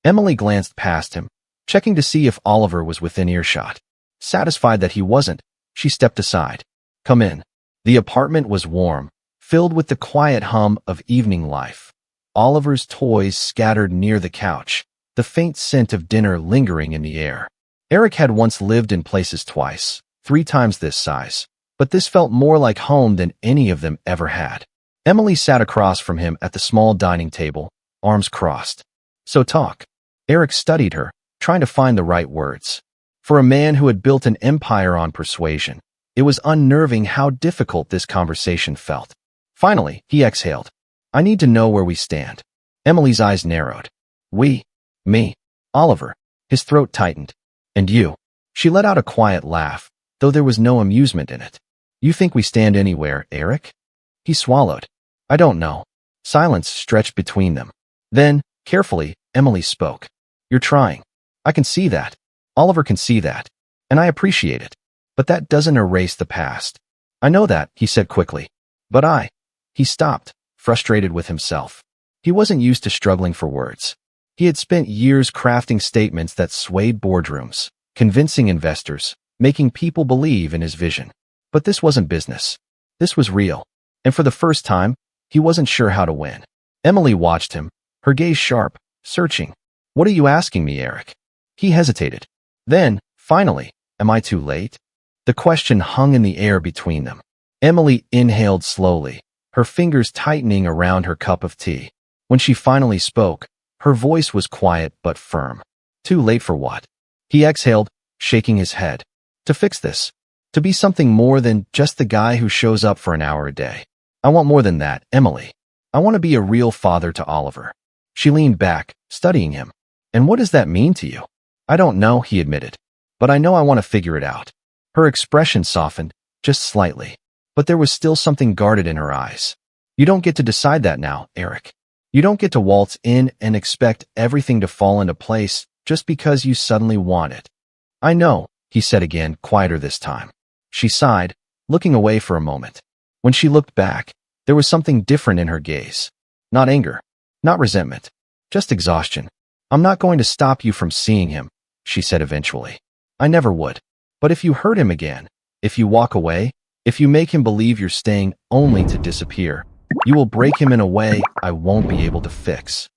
Emily glanced past him, checking to see if Oliver was within earshot. Satisfied that he wasn't, she stepped aside. Come in. The apartment was warm, filled with the quiet hum of evening life. Oliver's toys scattered near the couch, the faint scent of dinner lingering in the air. Eric had once lived in places twice, 3 times this size, but this felt more like home than any of them ever had. Emily sat across from him at the small dining table, arms crossed. So talk. Eric studied her, trying to find the right words. For a man who had built an empire on persuasion, it was unnerving how difficult this conversation felt. Finally, he exhaled. I need to know where we stand. Emily's eyes narrowed. We? Me? Oliver. His throat tightened. And you? She let out a quiet laugh, though there was no amusement in it. You think we stand anywhere, Eric? He swallowed. I don't know. Silence stretched between them. Then, carefully, Emily spoke. You're trying. I can see that. Oliver can see that. And I appreciate it. But that doesn't erase the past. I know that, he said quickly. But He stopped, frustrated with himself. He wasn't used to struggling for words. He had spent years crafting statements that swayed boardrooms, convincing investors, making people believe in his vision. But this wasn't business. This was real. And for the first time, he wasn't sure how to win. Emily watched him, her gaze sharp, searching. What are you asking me, Eric? He hesitated. Then, finally, am I too late? The question hung in the air between them. Emily inhaled slowly, her fingers tightening around her cup of tea. When she finally spoke, her voice was quiet but firm. Too late for what? He exhaled, shaking his head. To fix this. To be something more than just the guy who shows up for an hour a day. I want more than that, Emily. I want to be a real father to Oliver. She leaned back, studying him. And what does that mean to you? I don't know, he admitted. But I know I want to figure it out. Her expression softened, just slightly. But there was still something guarded in her eyes. You don't get to decide that now, Eric. You don't get to waltz in and expect everything to fall into place just because you suddenly want it. I know, he said again, quieter this time. She sighed, looking away for a moment. When she looked back, there was something different in her gaze. Not anger, not resentment, just exhaustion. I'm not going to stop you from seeing him, she said eventually. I never would. But if you hurt him again, if you walk away, if you make him believe you're staying only to disappear, you will break him in a way I won't be able to fix.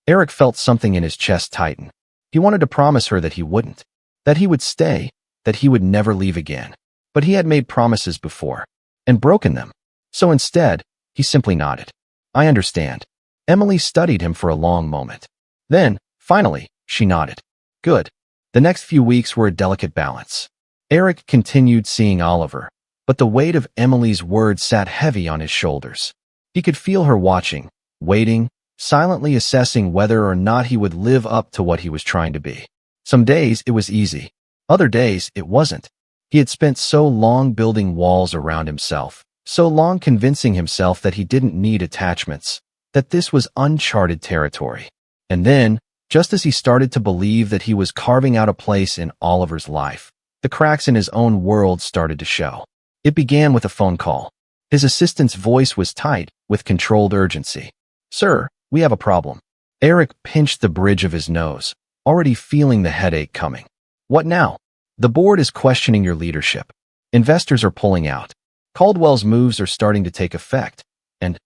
Eric felt something in his chest tighten. He wanted to promise her that he wouldn't, that he would stay, that he would never leave again. But he had made promises before, and broken them. So instead, he simply nodded. I understand. Emily studied him for a long moment. Then, finally, she nodded. Good. The next few weeks were a delicate balance. Eric continued seeing Oliver, but the weight of Emily's words sat heavy on his shoulders. He could feel her watching, waiting, silently assessing whether or not he would live up to what he was trying to be. Some days it was easy. Other days it wasn't. He had spent so long building walls around himself, so long convincing himself that he didn't need attachments, that this was uncharted territory. And then, just as he started to believe that he was carving out a place in Oliver's life, the cracks in his own world started to show. It began with a phone call. His assistant's voice was tight, with controlled urgency. Sir, we have a problem. Eric pinched the bridge of his nose, already feeling the headache coming. What now? The board is questioning your leadership. Investors are pulling out. Caldwell's moves are starting to take effect. And,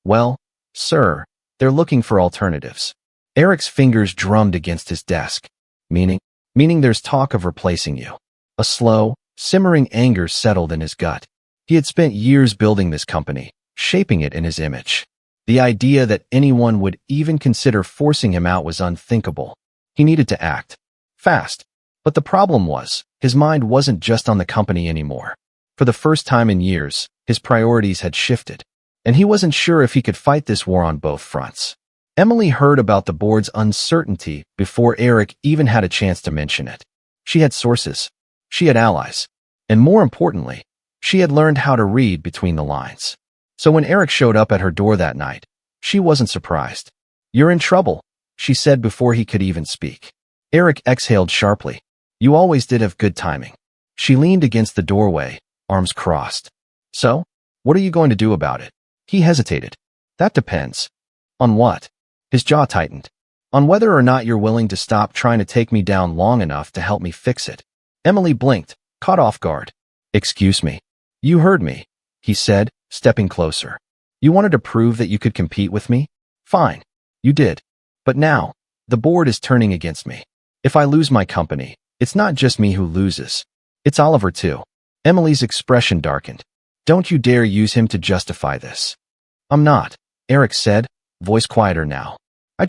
well, sir, they're looking for alternatives. Eric's fingers drummed against his desk. Meaning there's talk of replacing you. A slow, simmering anger settled in his gut. He had spent years building this company, shaping it in his image. The idea that anyone would even consider forcing him out was unthinkable. He needed to act. Fast. But the problem was, his mind wasn't just on the company anymore. For the first time in years, his priorities had shifted. And he wasn't sure if he could fight this war on both fronts. Emily heard about the board's uncertainty before Eric even had a chance to mention it. She had sources. She had allies. And more importantly, she had learned how to read between the lines. So when Eric showed up at her door that night, she wasn't surprised. "You're in trouble," she said before he could even speak. Eric exhaled sharply. "You always did have good timing." She leaned against the doorway, arms crossed. "So? What are you going to do about it?" He hesitated. "That depends." "On what?" His jaw tightened. "On whether or not you're willing to stop trying to take me down long enough to help me fix it." Emily blinked, caught off guard. "Excuse me." "You heard me," he said, stepping closer. "You wanted to prove that you could compete with me? Fine. You did. But now, the board is turning against me. If I lose my company, it's not just me who loses. It's Oliver too." Emily's expression darkened. "Don't you dare use him to justify this." "I'm not," Eric said, voice quieter now. I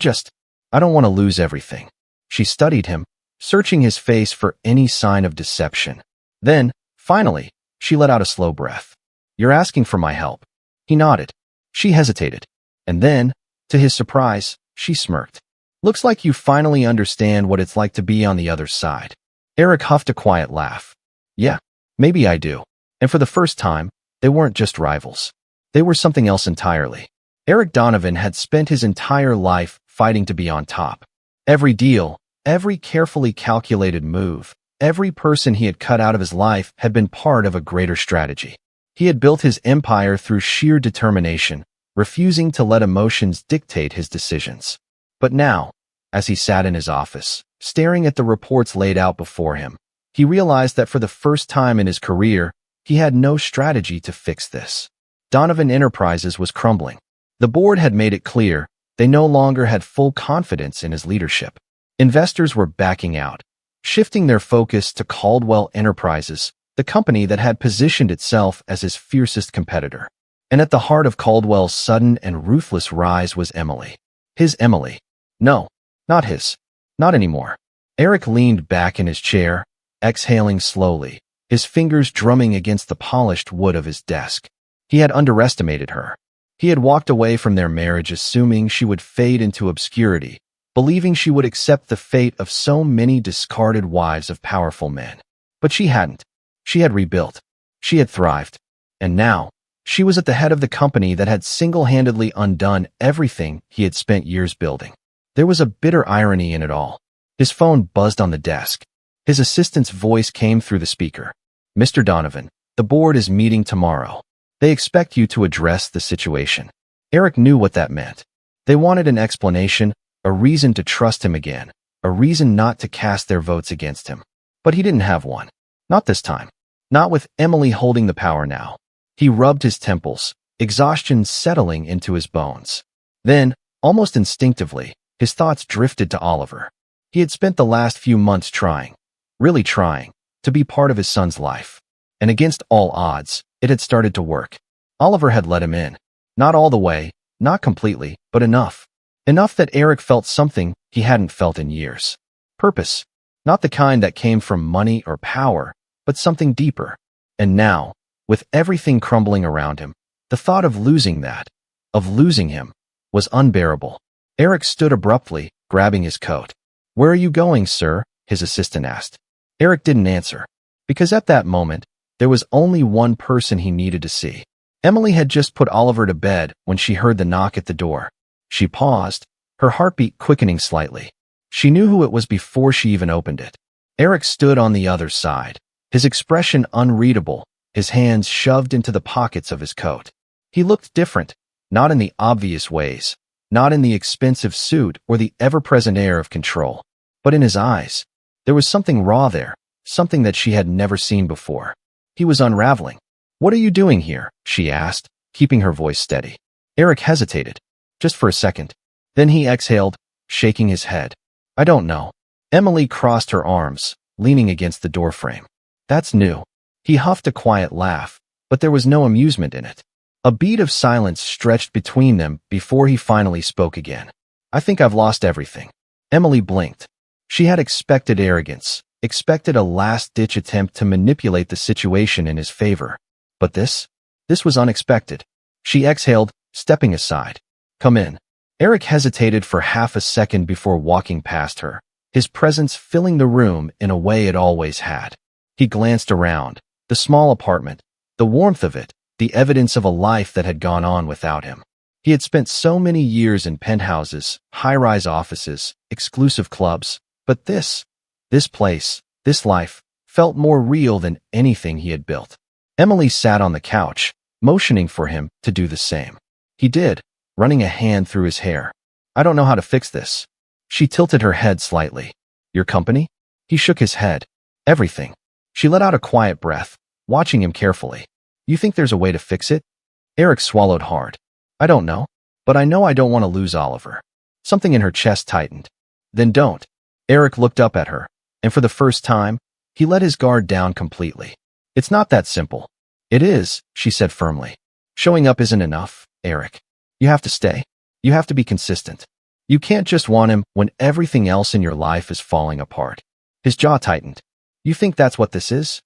don't want to lose everything." She studied him, searching his face for any sign of deception. Then, finally, she let out a slow breath. "You're asking for my help." He nodded. She hesitated. And then, to his surprise, she smirked. "Looks like you finally understand what it's like to be on the other side." Eric huffed a quiet laugh. "Yeah, maybe I do." And for the first time, they weren't just rivals. They were something else entirely. Eric Donovan had spent his entire life fighting to be on top. Every deal, every carefully calculated move, every person he had cut out of his life had been part of a greater strategy. He had built his empire through sheer determination, refusing to let emotions dictate his decisions. But now, as he sat in his office, staring at the reports laid out before him, he realized that for the first time in his career, he had no strategy to fix this. Donovan Enterprises was crumbling. The board had made it clear they no longer had full confidence in his leadership. Investors were backing out, shifting their focus to Caldwell Enterprises, the company that had positioned itself as his fiercest competitor. And at the heart of Caldwell's sudden and ruthless rise was Emily. His Emily. No, not his. Not anymore. Eric leaned back in his chair, exhaling slowly, his fingers drumming against the polished wood of his desk. He had underestimated her. He had walked away from their marriage assuming she would fade into obscurity, believing she would accept the fate of so many discarded wives of powerful men. But she hadn't. She had rebuilt. She had thrived. And now, she was at the head of the company that had single-handedly undone everything he had spent years building. There was a bitter irony in it all. His phone buzzed on the desk. His assistant's voice came through the speaker. "Mr. Donovan, the board is meeting tomorrow. They expect you to address the situation." Eric knew what that meant. They wanted an explanation, a reason to trust him again, a reason not to cast their votes against him. But he didn't have one. Not this time. Not with Emily holding the power now. He rubbed his temples, exhaustion settling into his bones. Then, almost instinctively, his thoughts drifted to Oliver. He had spent the last few months trying, really trying, to be part of his son's life. And against all odds, it had started to work. Oliver had let him in. Not all the way, not completely, but enough. Enough that Eric felt something he hadn't felt in years. Purpose. Not the kind that came from money or power, but something deeper. And now, with everything crumbling around him, the thought of losing that, of losing him, was unbearable. Eric stood abruptly, grabbing his coat. "Where are you going, sir?" his assistant asked. Eric didn't answer, because at that moment, there was only one person he needed to see. Emily had just put Oliver to bed when she heard the knock at the door. She paused, her heartbeat quickening slightly. She knew who it was before she even opened it. Eric stood on the other side, his expression unreadable, his hands shoved into the pockets of his coat. He looked different, not in the obvious ways, not in the expensive suit or the ever-present air of control, but in his eyes. There was something raw there, something that she had never seen before. He was unraveling. "What are you doing here?" she asked, keeping her voice steady. Eric hesitated, just for a second. Then he exhaled, shaking his head. "I don't know." Emily crossed her arms, leaning against the doorframe. "That's new." He huffed a quiet laugh, but there was no amusement in it. A beat of silence stretched between them before he finally spoke again. "I think I've lost everything." Emily blinked. She had expected arrogance, expected a last-ditch attempt to manipulate the situation in his favor. But this was unexpected. She exhaled, stepping aside. "Come in." Eric hesitated for half a second before walking past her, his presence filling the room in a way it always had. He glanced around, the small apartment, the warmth of it, the evidence of a life that had gone on without him. He had spent so many years in penthouses, high-rise offices, exclusive clubs, but this place, this life, felt more real than anything he had built. Emily sat on the couch, motioning for him to do the same. He did, running a hand through his hair. I don't know how to fix this. She tilted her head slightly. Your company? He shook his head. Everything. She let out a quiet breath, watching him carefully. You think there's a way to fix it? Eric swallowed hard. I don't know, but I know I don't want to lose Oliver. Something in her chest tightened. Then don't. Eric looked up at her, and for the first time, he let his guard down completely. It's not that simple. It is, she said firmly. Showing up isn't enough, Eric. You have to stay. You have to be consistent. You can't just want him when everything else in your life is falling apart. His jaw tightened. You think that's what this is?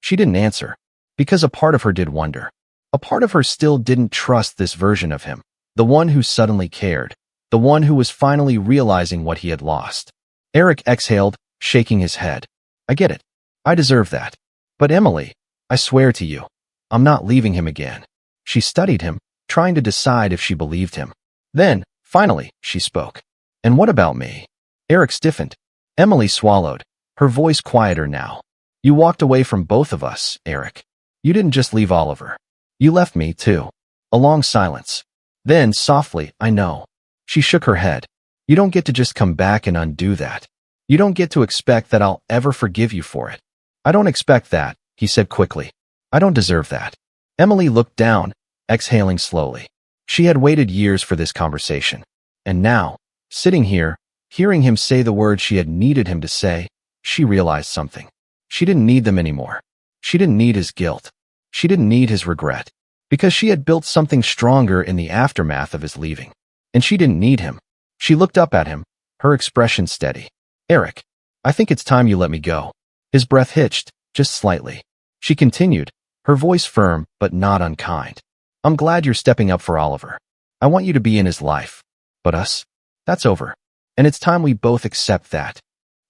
She didn't answer, because a part of her did wonder. A part of her still didn't trust this version of him, the one who suddenly cared, the one who was finally realizing what he had lost. Eric exhaled, shaking his head. I get it. I deserve that. But Emily, I swear to you, I'm not leaving him again. She studied him, trying to decide if she believed him. Then, finally, she spoke. And what about me? Eric stiffened. Emily swallowed, her voice quieter now. You walked away from both of us, Eric. You didn't just leave Oliver. You left me, too. A long silence. Then, softly, I know. She shook her head. You don't get to just come back and undo that. You don't get to expect that I'll ever forgive you for it. I don't expect that, he said quickly. I don't deserve that. Emily looked down, exhaling slowly. She had waited years for this conversation. And now, sitting here, hearing him say the words she had needed him to say, she realized something. She didn't need them anymore. She didn't need his guilt. She didn't need his regret. Because she had built something stronger in the aftermath of his leaving. And she didn't need him. She looked up at him, her expression steady. Eric, I think it's time you let me go. His breath hitched, just slightly. She continued, her voice firm but not unkind. I'm glad you're stepping up for Oliver. I want you to be in his life. But us? That's over. And it's time we both accept that.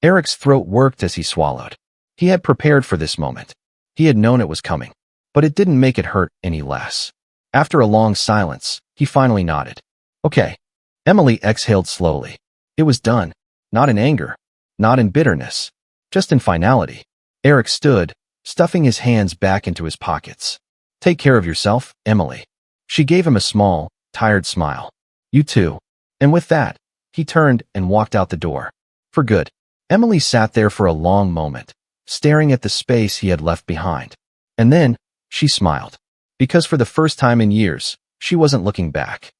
Eric's throat worked as he swallowed. He had prepared for this moment. He had known it was coming. But it didn't make it hurt any less. After a long silence, he finally nodded. Okay. Emily exhaled slowly. It was done. Not in anger. Not in bitterness. Just in finality. Eric stood, stuffing his hands back into his pockets. Take care of yourself, Emily. She gave him a small, tired smile. You too. And with that, he turned and walked out the door. For good. Emily sat there for a long moment, staring at the space he had left behind. And then, she smiled. Because for the first time in years, she wasn't looking back.